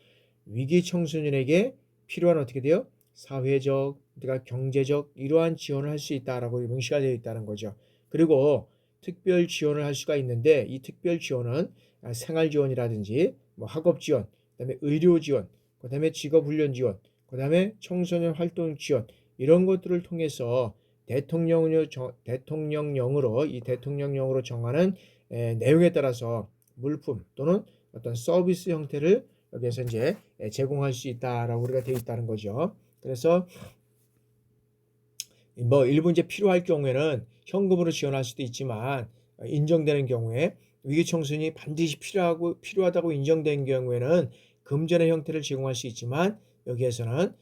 위기 청소년에게 필요한 어떻게 돼요? 사회적, 우리가 경제적 이러한 지원을 할 수 있다라고 명시가 되어 있다는 거죠. 그리고 특별 지원을 할 수가 있는데 이 특별 지원은 생활 지원이라든지 뭐 학업 지원, 그다음에 의료 지원, 그다음에 직업 훈련 지원, 그다음에 청소년 활동 지원 이런 것들을 통해서 대통령령으로 이 대통령령으로 정하는 내용에 따라서 물품 또는 어떤 서비스 형태를 여기에서 이제 제공할 수 있다라고 우리가 되어 있다는 거죠. 그래서 뭐 일부 이제 필요할 경우에는 현금으로 지원할 수도 있지만 인정되는 경우에 위기 청소년이 반드시 필요하다고 인정된 경우에는 금전의 형태를 제공할 수 있지만 여기에서는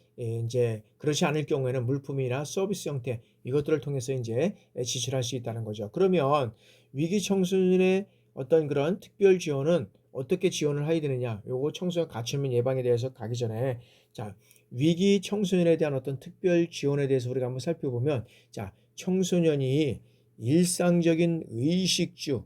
이제 그렇지 않을 경우에는 물품이나 서비스 형태 이것들을 통해서 이제 지출할 수 있다는 거죠. 그러면 위기 청소년의 어떤 그런 특별 지원은 어떻게 지원을 해야 되느냐? 요거 청소년 가출민 예방에 대해서 가기 전에 자, 위기 청소년에 대한 어떤 특별 지원에 대해서 우리가 한번 살펴보면 자, 청소년이 일상적인 의식주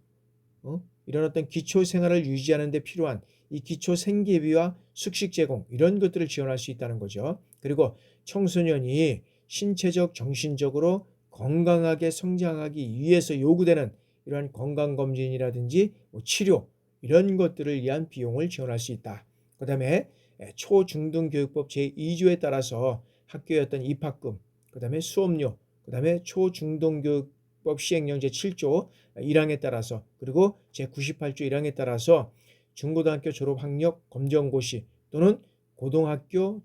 이런 어떤 기초 생활을 유지하는 데 필요한 이 기초 생계비와 숙식 제공 이런 것들을 지원할 수 있다는 거죠. 그리고 청소년이 신체적 정신적으로 건강하게 성장하기 위해서 요구되는 이러한 건강검진이라든지 치료 이런 것들을 위한 비용을 지원할 수 있다. 그 다음에 초중등교육법 제2조에 따라서 학교의 어떤 입학금, 그 다음에 수업료, 그 다음에 초중등교육법 시행령 제7조 1항에 따라서 그리고 제98조 1항에 따라서 중고등학교 졸업학력 검정고시 또는 고등학교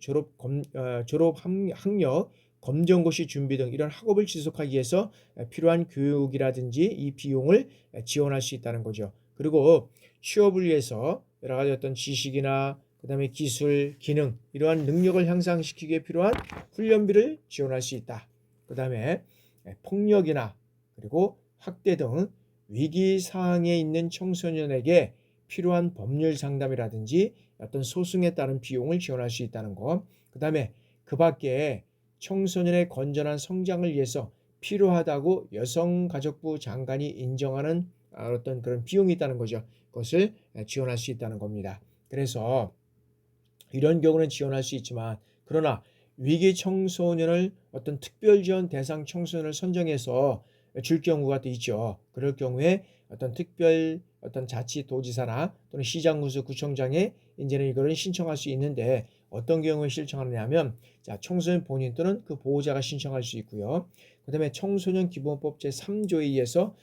졸업학력 검정고시 준비 등 이런 학업을 지속하기 위해서 필요한 교육이라든지 이 비용을 지원할 수 있다는 거죠. 그리고 취업을 위해서 여러 가지 어떤 지식이나 그 다음에 기술, 기능 이러한 능력을 향상시키기에 필요한 훈련비를 지원할 수 있다. 그 다음에 폭력이나 그리고 학대 등 위기 상황에 있는 청소년에게 필요한 법률 상담이라든지 어떤 소송에 따른 비용을 지원할 수 있다는 것. 그 다음에 그 밖에 청소년의 건전한 성장을 위해서 필요하다고 여성가족부 장관이 인정하는 어떤 그런 비용이 있다는 거죠. 그것을 지원할 수 있다는 겁니다. 그래서 이런 경우는 지원할 수 있지만 그러나 위기 청소년을 어떤 특별 지원 대상 청소년을 선정해서 줄 경우가 또 있죠. 그럴 경우에 어떤 특별 어떤 자치도지사나 또는 시장군수 구청장에 이제는 이거를 신청할 수 있는데 어떤 경우에 신청하느냐면 자, 청소년 본인 또는 그 보호자가 신청할 수 있고요. 그다음에 청소년 기본법 제3조에 의해서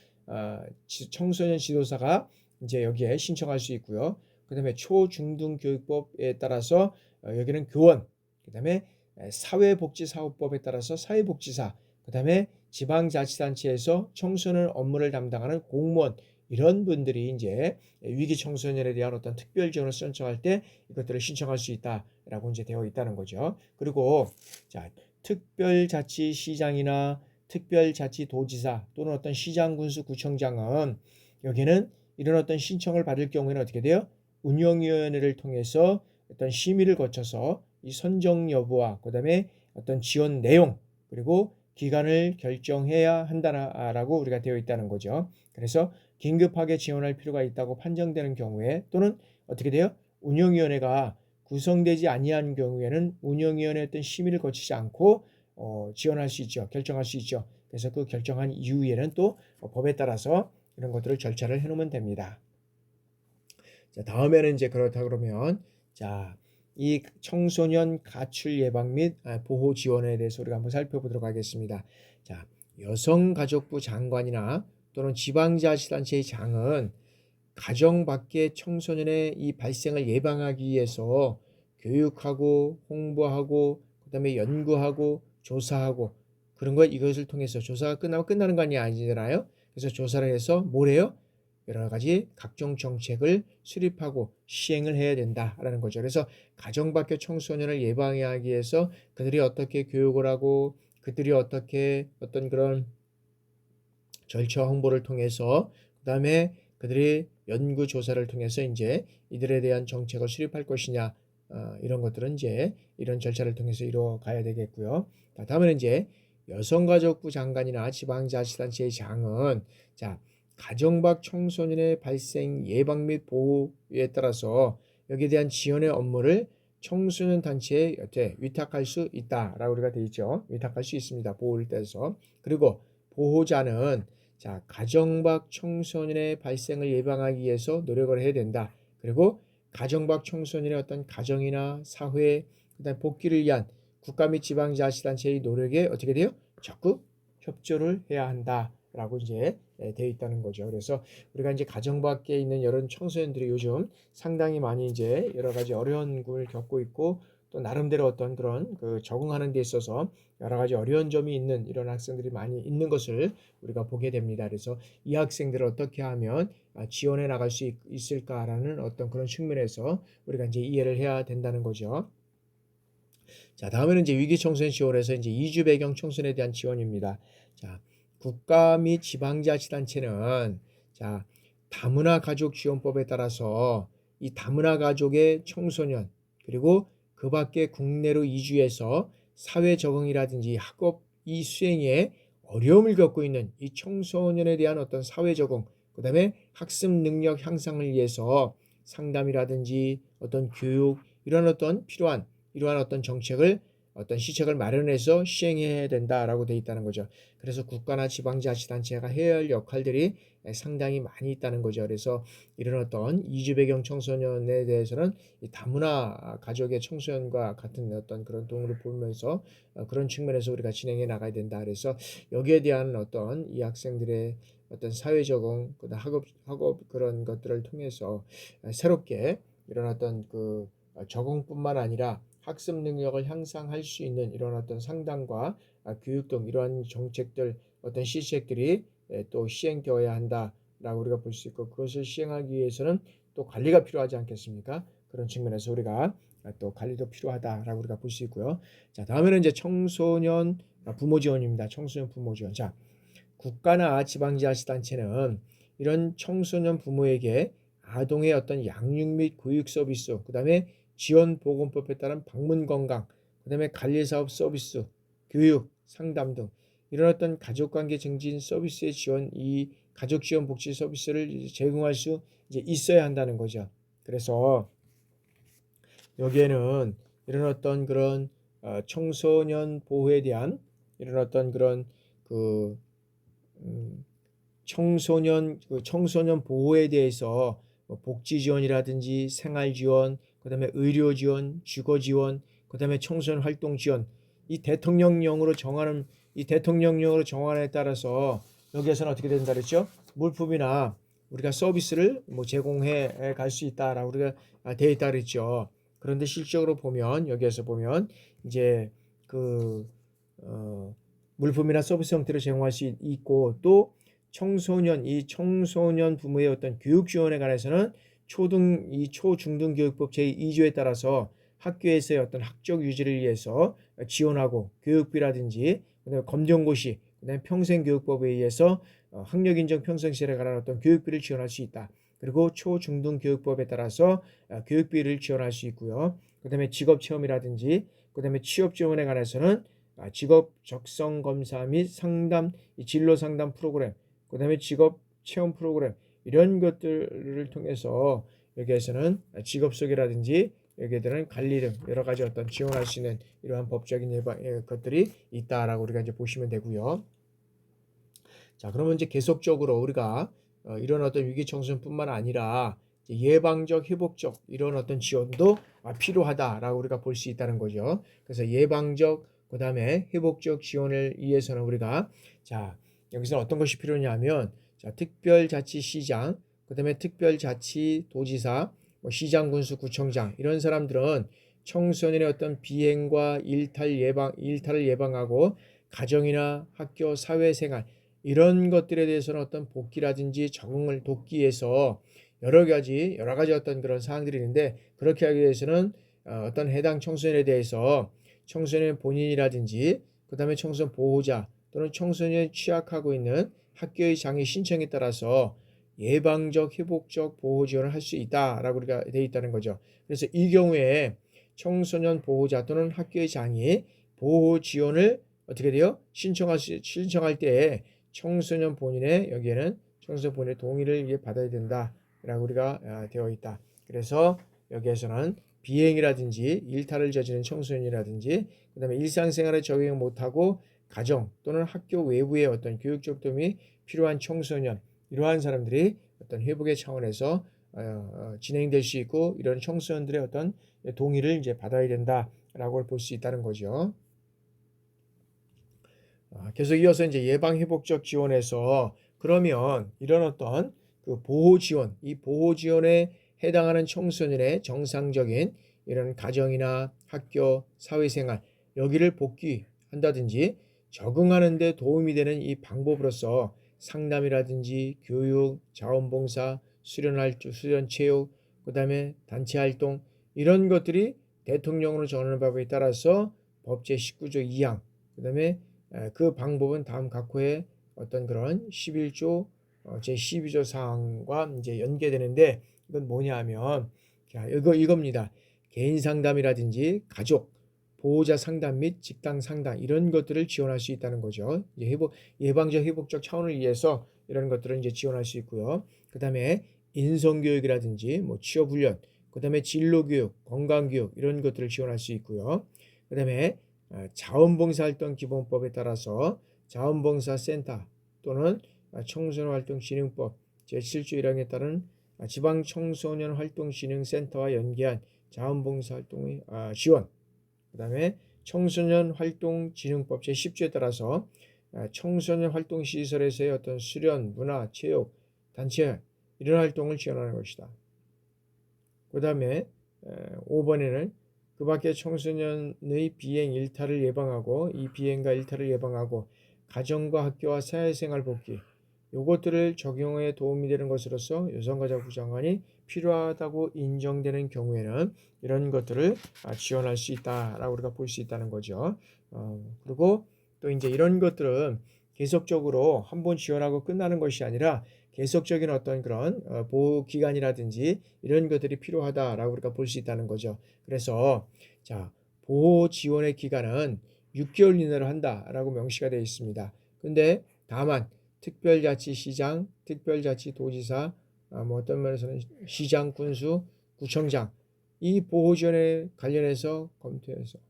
청소년 지도사가 이제 여기에 신청할 수 있고요. 그다음에 초중등교육법에 따라서 여기는 교원, 그다음에 사회복지사업법에 따라서 사회복지사, 그다음에 지방자치단체에서 청소년 업무를 담당하는 공무원 이런 분들이 이제 위기 청소년에 대한 어떤 특별 지원을 신청할 때 이것들을 신청할 수 있다라고 이제 되어 있다는 거죠. 그리고 자, 특별자치시장이나 특별자치도지사 또는 어떤 시장군수 구청장은 여기는 이런 어떤 신청을 받을 경우에는 어떻게 돼요? 운영위원회를 통해서 어떤 심의를 거쳐서 이 선정 여부와 그다음에 어떤 지원 내용 그리고 기간을 결정해야 한다라고 우리가 되어 있다는 거죠. 그래서 긴급하게 지원할 필요가 있다고 판정되는 경우에 또는 어떻게 돼요? 운영위원회가 구성되지 아니한 경우에는 운영위원회 어떤 심의를 거치지 않고 지원할 수 있죠. 결정할 수 있죠. 그래서 그 결정한 이후에는 또 법에 따라서 이런 것들을 절차를 해놓으면 됩니다. 자, 다음에는 이제 그렇다 그러면 자, 이 청소년 가출 예방 및 보호 지원에 대해서 우리가 한번 살펴보도록 하겠습니다. 자, 여성가족부 장관이나 또는 지방자치단체의 장은 가정 밖의 청소년의 이 발생을 예방하기 위해서 교육하고 홍보하고 그다음에 연구하고 조사하고 그런 것 이것을 통해서 조사가 끝나면 끝나는 거 아니잖아요. 그래서 조사를 해서 뭘 해요? 여러 가지 각종 정책을 수립하고 시행을 해야 된다라는 거죠. 그래서 가정 밖의 청소년을 예방하기 위해서 그들이 어떻게 교육을 하고 그들이 어떻게 어떤 그런 절차 홍보를 통해서 그다음에 그들이 연구 조사를 통해서 이제 이들에 대한 정책을 수립할 것이냐 이런 것들은 이제 이런 절차를 통해서 이루어 가야 되겠고요. 다음에는 이제 여성가족부 장관이나 지방자치단체의 장은 자 가정 밖 청소년의 발생 예방 및 보호에 따라서 여기에 대한 지원의 업무를 청소년 단체에 위탁할 수 있다라고 우리가 되어 있죠. 위탁할 수 있습니다. 보호를 따라서. 그리고 보호자는 자 가정 밖 청소년의 발생을 예방하기 위해서 노력을 해야 된다. 그리고 가정 밖 청소년의 어떤 가정이나 사회 그다음 복귀를 위한 국가 및 지방자치단체의 노력에 어떻게 돼요? 적극 협조를 해야 한다라고 이제 되어 있다는 거죠. 그래서 우리가 이제 가정 밖에 있는 여러 청소년들이 요즘 상당히 많이 이제 여러 가지 어려움을 겪고 있고 또 나름대로 어떤 그런 그 적응하는 데 있어서 여러 가지 어려운 점이 있는 이런 학생들이 많이 있는 것을 우리가 보게 됩니다. 그래서 이 학생들을 어떻게 하면 지원해 나갈 수 있을까라는 어떤 그런 측면에서 우리가 이제 이해를 해야 된다는 거죠. 자, 다음에는 이제 위기 청소년 지원에서 이제 이주 배경 청소년에 대한 지원입니다. 자, 국가 및 지방자치단체는 자, 다문화 가족 지원법에 따라서 이 다문화 가족의 청소년 그리고 그 밖에 국내로 이주해서 사회 적응이라든지 학업 이 수행에 어려움을 겪고 있는 이 청소년에 대한 어떤 사회 적응, 그다음에 학습 능력 향상을 위해서 상담이라든지 어떤 교육 이런 어떤 필요한 이러한 어떤 정책을 어떤 시책을 마련해서 시행해야 된다라고 되어 있다는 거죠. 그래서 국가나 지방자치단체가 해야 할 역할들이 상당히 많이 있다는 거죠. 그래서 이런 어떤 이주 배경 청소년에 대해서는 이 다문화 가족의 청소년과 같은 어떤 그런 동물을 보면서 그런 측면에서 우리가 진행해 나가야 된다. 그래서 여기에 대한 어떤 이 학생들의 어떤 사회 적응, 학업 그런 것들을 통해서 새롭게 이런 어떤 그 적응뿐만 아니라 학습 능력을 향상할 수 있는 이런 어떤 상담과 교육 등 이러한 정책들 어떤 시책들이 또 시행되어야 한다라고 우리가 볼 수 있고 그것을 시행하기 위해서는 또 관리가 필요하지 않겠습니까? 그런 측면에서 우리가 또 관리도 필요하다라고 우리가 볼 수 있고요. 자, 다음에는 이제 청소년 부모 지원입니다. 청소년 부모 지원. 자, 국가나 지방자치단체는 이런 청소년 부모에게 아동의 어떤 양육 및 교육 서비스, 그다음에 지원보건법에 따른 방문건강, 그다음에 관리사업 서비스, 교육, 상담 등 이런 어떤 가족관계 증진 서비스의 지원, 이 가족지원 복지 서비스를 제공할 수 이제 있어야 한다는 거죠. 그래서 여기에는 이런 어떤 그런 청소년 보호에 대한 이런 어떤 그런 그 청소년 보호에 대해서 복지 지원이라든지 생활 지원, 그다음에 의료 지원, 주거 지원, 그다음에 청소년 활동 지원 이 대통령령으로 정한에 따라서 여기에서는 어떻게 된다 그랬죠? 물품이나 우리가 서비스를 뭐 제공해 갈 수 있다라고 우리가 되어 있다 그랬죠. 그런데 실적으로 보면 여기에서 보면 이제 그 물품이나 서비스 형태로 제공할 수 있고 또 청소년 부모의 어떤 교육 지원에 관해서는 초중등교육법 제2조에 따라서 학교에서의 어떤 학적 유지를 위해서 지원하고 교육비라든지 그다음에 검정고시 그다음에 평생교육법에 의해서 학력인정 평생실에 관한 어떤 교육비를 지원할 수 있다. 그리고 초중등교육법에 따라서 교육비를 지원할 수 있고요. 그다음에 직업체험이라든지 그다음에 취업 지원에 관해서는 직업 적성 검사 및 상담, 진로 상담 프로그램, 그다음에 직업 체험 프로그램 이런 것들을 통해서 여기에서는 직업 소개라든지 여기에들은 관리 등 여러 가지 어떤 지원할 수 있는 이러한 법적인 것들이 있다라고 우리가 이제 보시면 되고요. 자, 그러면 이제 계속적으로 우리가 이런 어떤 위기 청소년뿐만 아니라 예방적, 회복적 이런 어떤 지원도 필요하다라고 우리가 볼 수 있다는 거죠. 그래서 예방적, 그다음에 회복적 지원을 위해서는 우리가 자 여기서 어떤 것이 필요냐면 자 특별자치시장, 그다음에 특별자치도지사, 뭐 시장군수, 구청장 이런 사람들은 청소년의 어떤 비행과 일탈을 예방하고 가정이나 학교, 사회생활 이런 것들에 대해서는 어떤 복귀라든지 적응을 돕기 위해서 여러 가지 어떤 그런 사항들이 있는데, 그렇게 하기 위해서는 어떤 해당 청소년에 대해서 청소년 본인이라든지 그다음에 청소년 보호자 또는 청소년이 취약하고 있는 학교의 장애 신청에 따라서 예방적 회복적 보호 지원을 할 수 있다라고 우리가 되어 있다는 거죠. 그래서 이 경우에 청소년 보호자 또는 학교의 장애 보호 지원을 어떻게 돼요? 신청할 때 청소년 본인의 여기에는 청소년 본인의 동의를 받아야 된다라고 우리가 되어 있다. 그래서 여기에서는 비행이라든지 일탈을 저지른 청소년이라든지 그다음에 일상생활에 적응 못하고 가정 또는 학교 외부의 어떤 교육적 도움이 필요한 청소년, 이러한 사람들이 어떤 회복의 차원에서 진행될 수 있고, 이런 청소년들의 어떤 동의를 이제 받아야 된다라고 볼 수 있다는 거죠. 계속 이어서 이제 예방 회복적 지원에서 그러면 이런 어떤 그 보호 지원, 이 보호 지원에 해당하는 청소년의 정상적인 이런 가정이나 학교, 사회생활 여기를 복귀한다든지 적응하는 데 도움이 되는 이 방법으로서 상담이라든지 교육, 자원봉사, 수련 체육, 그다음에 단체 활동 이런 것들이 대통령으로 정하는 법에 따라서 법 제19조 2항 그다음에 그 방법은 다음 각호의 어떤 그런 11조 제12조 사항과 이제 연계되는데, 이건 뭐냐면 자, 이겁니다. 개인 상담이라든지 가족, 보호자 상담 및 집단 상담 이런 것들을 지원할 수 있다는 거죠. 이제 예방적 회복적 차원을 위해서 이런 것들을 이제 지원할 수 있고요. 그다음에 인성교육이라든지 뭐 취업 훈련, 그다음에 진로교육, 건강교육 이런 것들을 지원할 수 있고요. 그다음에 자원봉사활동 기본법에 따라서 자원봉사센터 또는 청소년활동진흥법 제7조 1항에 따른 지방청소년활동진흥센터와 연계한 자원봉사활동의 지원, 그 다음에 청소년활동진흥법 제10조에 따라서 청소년활동시설에서의 어떤 수련, 문화, 체육, 단체 이런 활동을 지원하는 것이다. 그 다음에 5번에는 그 밖에 청소년의 비행 일탈을 예방하고 이 비행과 일탈을 예방하고 가정과 학교와 사회생활 복귀 요것들을 적용에 도움이 되는 것으로서 여성가족부 장관이 필요하다고 인정되는 경우에는 이런 것들을 지원할 수 있다라고 우리가 볼 수 있다는 거죠. 그리고 또 이제 이런 것들은 계속적으로 한번 지원하고 끝나는 것이 아니라 계속적인 어떤 그런 보호 기간이라든지 이런 것들이 필요하다라고 우리가 볼 수 있다는 거죠. 그래서 자, 보호 지원의 기간은 6개월 이내로 한다라고 명시가 되어 있습니다. 근데 다만 특별자치시장, 특별자치도지사, 뭐 어떤 면에서는 시장, 군수, 구청장 이 보호 지원에 관련해서 검토해서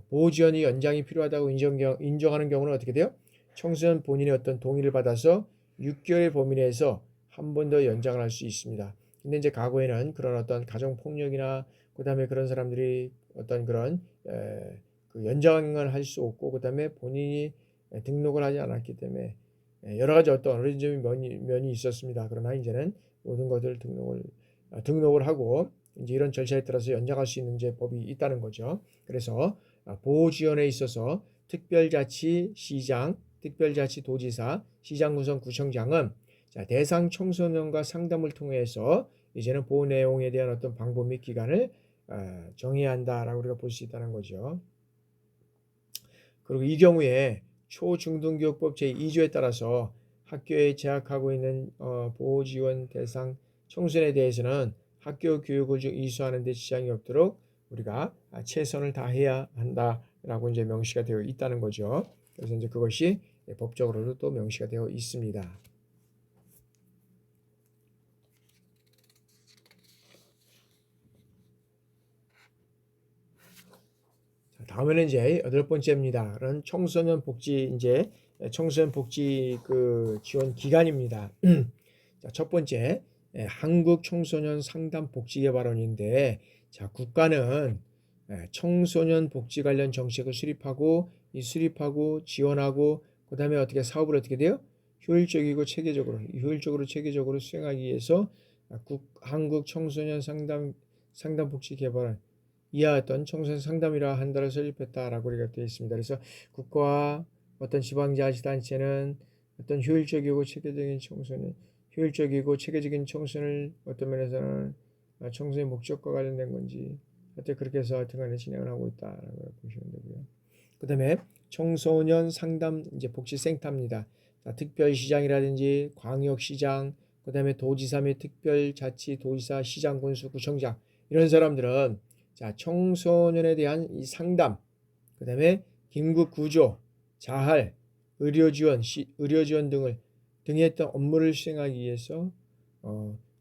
보호 지원이 연장이 필요하다고 인정하는 경우는 어떻게 돼요? 청소년 본인의 어떤 동의를 받아서 6개월의 범위 내에서 한 번 더 연장을 할 수 있습니다. 근데 이제 과거에는 그런 어떤 가정 폭력이나 그다음에 그런 사람들이 어떤 그런 그 연장을 할 수 없고 그다음에 본인이 등록을 하지 않았기 때문에 여러 가지 어떤 어려운 면이 있었습니다. 그러나 이제는 모든 것들을 등록을 하고 이제 이런 절차에 따라서 연장할 수 있는 이제 법이 있다는 거죠. 그래서 보호 지원에 있어서 특별자치시장, 특별자치도지사, 시장구청 구청장은 대상 청소년과 상담을 통해서 이제는 보호 내용에 대한 어떤 방법 및 기간을 정해야 한다라고 우리가 볼 수 있다는 거죠. 그리고 이 경우에 초중등교육법 제2조에 따라서 학교에 재학하고 있는 보호지원 대상 청소년에 대해서는 학교 교육을 이수하는 데 지장이 없도록 우리가 최선을 다해야 한다라고 이제 명시가 되어 있다는 거죠. 그래서 이제 그것이 법적으로도 또 명시가 되어 있습니다. 다음에는 이제 8번째입니다. 그런 청소년 복지 청소년 복지 그 지원 기간입니다. 자, 첫 번째 한국 청소년 상담 복지 개발원인데, 자, 국가는 청소년 복지 관련 정책을 수립하고 지원하고 그다음에 어떻게 사업을 어떻게 돼요? 효율적으로 체계적으로 수행하기 위해서 한국 청소년 상담 복지 개발원 이하 어떤 청소년 상담이라 한다를 설립했다라고 우리가 되어 있습니다. 그래서 국가와 어떤 지방자치단체는 어떤 효율적이고 체계적인 청소년, 효율적이고 체계적인 청소년을 어떤 면에서는 청소의 목적과 관련된 건지 하여튼 그렇게 해서 하여튼 간에 진행을 하고 있다라고 보시면 되고요. 그 다음에 청소년 상담 이제 복지센터입니다. 자, 특별시장이라든지 광역시장, 그 다음에 도지사 및 특별자치 도지사, 시장, 군수, 구청장 이런 사람들은 자, 청소년에 대한 이 상담, 그 다음에 긴급 구조, 자할, 의료 지원 등의 어떤 업무를 수행하기 위해서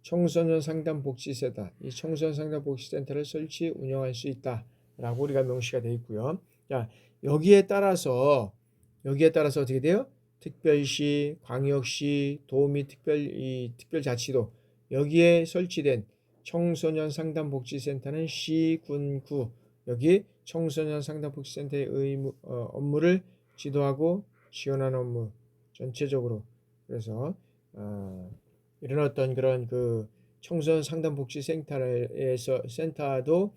청소년 상담 복지센터, 이 청소년 상담 복지센터를 설치 운영할 수 있다라고 우리가 명시가 되어 있고요. 자, 여기에 따라서 어떻게 돼요? 특별시, 광역시, 도 및 특별자치도 여기에 설치된 청소년 상담 복지센터는 시, 군, 구 여기 청소년 상담 복지센터의 업무를 지도하고 지원하는 업무 전체적으로 그래서 이런 어떤 그런 그 청소년 상담 복지센터도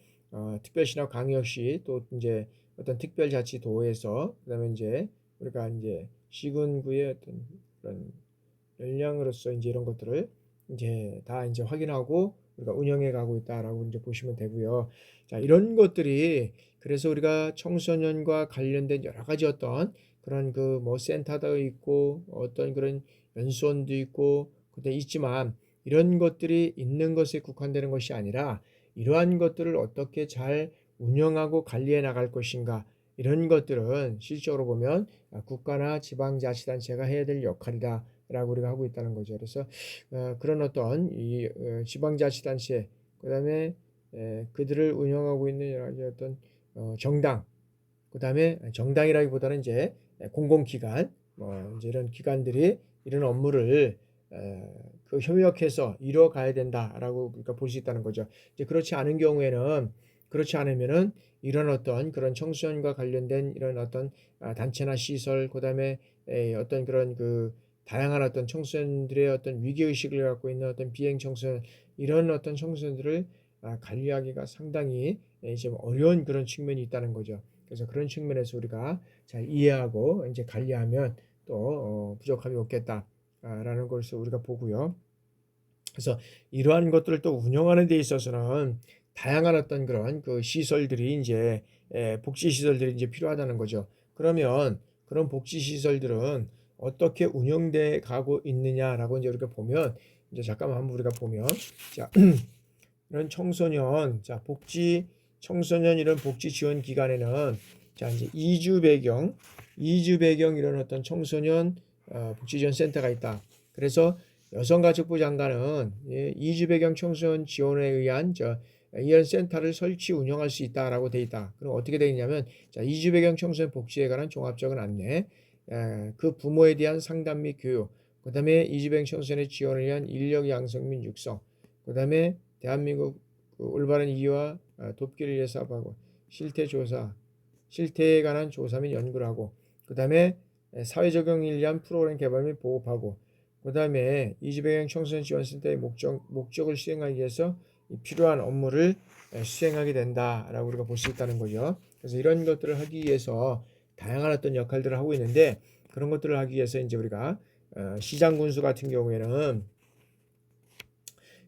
특별시나 광역시 또 이제 어떤 특별자치도에서 그다음에 이제 우리가 이제 시군구의 어떤 그런 역량으로서 이제 이런 것들을 이제 다 이제 확인하고 우리가 운영해 가고 있다라고 이제 보시면 되고요. 자, 이런 것들이 그래서 우리가 청소년과 관련된 여러 가지 어떤 그런 그 뭐 센터도 있고 어떤 그런 연수원도 있고 그때 있지만 이런 것들이 있는 것에 국한되는 것이 아니라 이러한 것들을 어떻게 잘 운영하고 관리해 나갈 것인가 이런 것들은 실적으로 보면 국가나 지방자치단체가 해야 될 역할이다. 라고 우리가 하고 있다는 거죠. 그래서 그런 어떤 이 지방자치단체 그다음에 그들을 운영하고 있는 여러 가지 어떤 정당 그다음에 정당이라기보다는 이제 공공기관 뭐 이제 이런 기관들이 이런 업무를 그 협력해서 이뤄가야 된다라고 우리가 볼 수 있다는 거죠. 이제 그렇지 않은 경우에는 그렇지 않으면은 이런 어떤 그런 청소년과 관련된 이런 어떤 단체나 시설 그다음에 어떤 그런 그 다양한 어떤 청소년들의 어떤 위기의식을 갖고 있는 어떤 비행 청소년 이런 어떤 청소년들을 관리하기가 상당히 좀 어려운 그런 측면이 있다는 거죠. 그래서 그런 측면에서 우리가 잘 이해하고 이제 관리하면 또 부족함이 없겠다라는 것을 우리가 보고요. 그래서 이러한 것들을 또 운영하는 데 있어서는 다양한 어떤 그런 그 시설들이 이제 복지 시설들이 이제 필요하다는 거죠. 그러면 그런 복지 시설들은 어떻게 운영돼 가고 있느냐라고 이제 우리가 보면 이제 잠깐만 한번 우리가 보면 자 이런 청소년 자 복지 청소년 이런 복지 지원 기관에는 자 이제 이주 배경 이런 어떤 청소년 복지 지원 센터가 있다. 그래서 여성가족부 장관은 이주 배경 청소년 지원에 의한 이런 센터를 설치 운영할 수 있다라고 돼 있다. 그럼 어떻게 되어 있냐면 자 이주 배경 청소년 복지에 관한 종합적인 안내, 그 부모에 대한 상담 및 교육, 그다음에 이주 배경 청소년의 지원을 위한 인력 양성 및 육성, 그다음에 대한민국 올바른 이해와 돕기를 위해서 하고 실태에 관한 조사 및 연구를 하고 그다음에 사회 적용을 위한 프로그램 개발 및 보급하고 그다음에 이주배경 청소년 지원센터의 목적을 수행하기 위해서 필요한 업무를 수행하게 된다라고 우리가 볼 수 있다는 거죠. 그래서 이런 것들을 하기 위해서 다양한 어떤 역할들을 하고 있는데 그런 것들을 하기 위해서 이제 우리가 시장 군수 같은 경우에는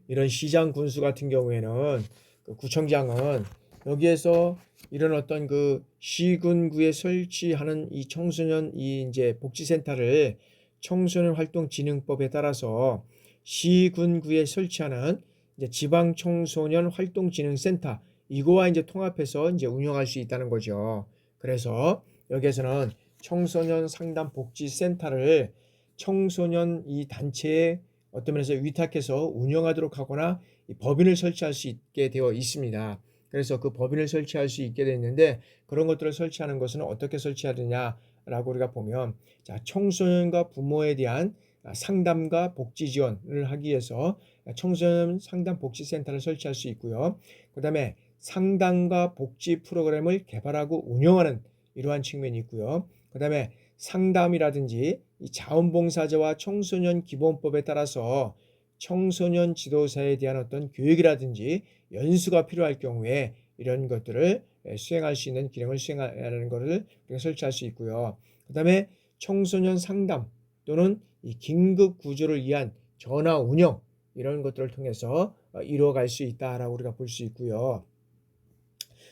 이런 시장 군수 같은 경우에는 그 구청장은 여기에서 이런 어떤 그 시군구에 설치하는 이 청소년 이 이제 복지센터를 청소년 활동 진흥법에 따라서 시군구에 설치하는 이제 지방 청소년 활동 진흥센터 이거와 이제 통합해서 이제 운영할 수 있다는 거죠. 그래서 여기에서는 청소년 상담 복지센터를 청소년 이 단체에 어떤 면에서 위탁해서 운영하도록 하거나 법인을 설치할 수 있게 되어 있습니다. 그래서 그 법인을 설치할 수 있게 되어 있는데 그런 것들을 설치하는 것은 어떻게 설치하느냐라고 우리가 보면 자, 청소년과 부모에 대한 상담과 복지 지원을 하기 위해서 청소년 상담 복지센터를 설치할 수 있고요. 그 다음에 상담과 복지 프로그램을 개발하고 운영하는 이러한 측면이 있고요. 그 다음에 상담이라든지 이 자원봉사자와 청소년 기본법에 따라서 청소년 지도사에 대한 어떤 교육이라든지 연수가 필요할 경우에 이런 것들을 수행할 수 있는 기능을 수행하는 것을 설치할 수 있고요. 그 다음에 청소년 상담 또는 이 긴급 구조를 위한 전화 운영 이런 것들을 통해서 이루어갈 수 있다라고 우리가 볼 수 있고요.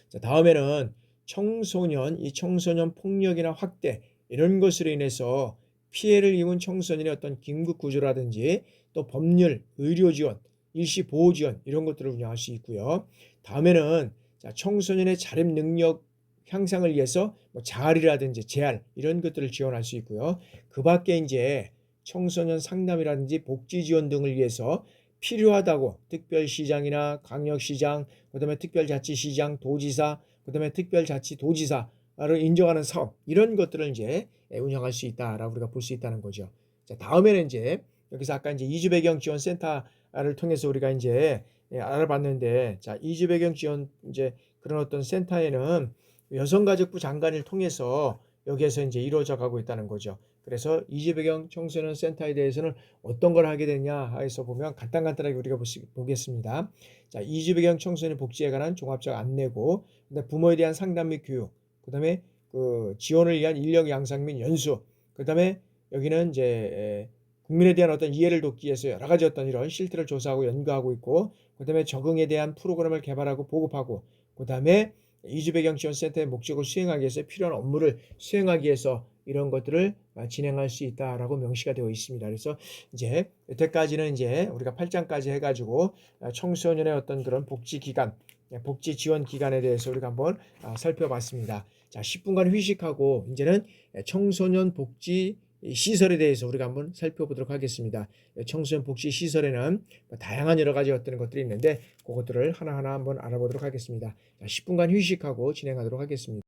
자, 다음에는 이 청소년 폭력이나 학대 이런 것으로 인해서 피해를 입은 청소년의 어떤 긴급 구조라든지 또 법률, 의료 지원, 일시 보호 지원 이런 것들을 운영할 수 있고요. 다음에는 자, 청소년의 자립 능력 향상을 위해서 자활이라든지 재활 이런 것들을 지원할 수 있고요. 그 밖에 이제 청소년 상담이라든지 복지 지원 등을 위해서 필요하다고 특별시장이나 광역시장, 그다음에 특별자치시장, 도지사, 그다음에 특별자치도지사를 인정하는 사업 이런 것들을 이제 운영할 수 있다라고 우리가 볼 수 있다는 거죠. 자, 다음에는 이제 여기서 아까 이제 이주배경 지원센터를 통해서 우리가 이제 알아봤는데, 자, 이주배경 지원 이제 그런 어떤 센터에는 여성가족부 장관을 통해서 여기에서 이제 이루어져 가고 있다는 거죠. 그래서 이주배경 청소년 센터에 대해서는 어떤 걸 하게 되냐 해서 보면 간단하게 우리가 보겠습니다. 자, 이주배경 청소년 복지에 관한 종합적 안내고, 그다음에 부모에 대한 상담 및 교육, 그다음에 그 지원을 위한 인력 양성 및 연수, 그다음에 여기는 이제 국민에 대한 어떤 이해를 돕기 위해서 여러 가지 어떤 이런 실태를 조사하고 연구하고 있고, 그다음에 적응에 대한 프로그램을 개발하고 보급하고, 그다음에 이주배경지원센터의 목적을 수행하기 위해서 필요한 업무를 수행하기 위해서 이런 것들을 진행할 수 있다라고 명시가 되어 있습니다. 그래서 이제 여태까지는 이제 우리가 8장까지 해가지고 청소년의 어떤 그런 복지기관, 복지 지원 기관에 대해서 우리가 한번 살펴봤습니다. 자, 10분간 휴식하고 이제는 청소년 복지 시설에 대해서 우리가 한번 살펴보도록 하겠습니다. 청소년 복지 시설에는 다양한 여러 가지 어떤 것들이 있는데 그것들을 하나하나 한번 알아보도록 하겠습니다. 자, 10분간 휴식하고 진행하도록 하겠습니다.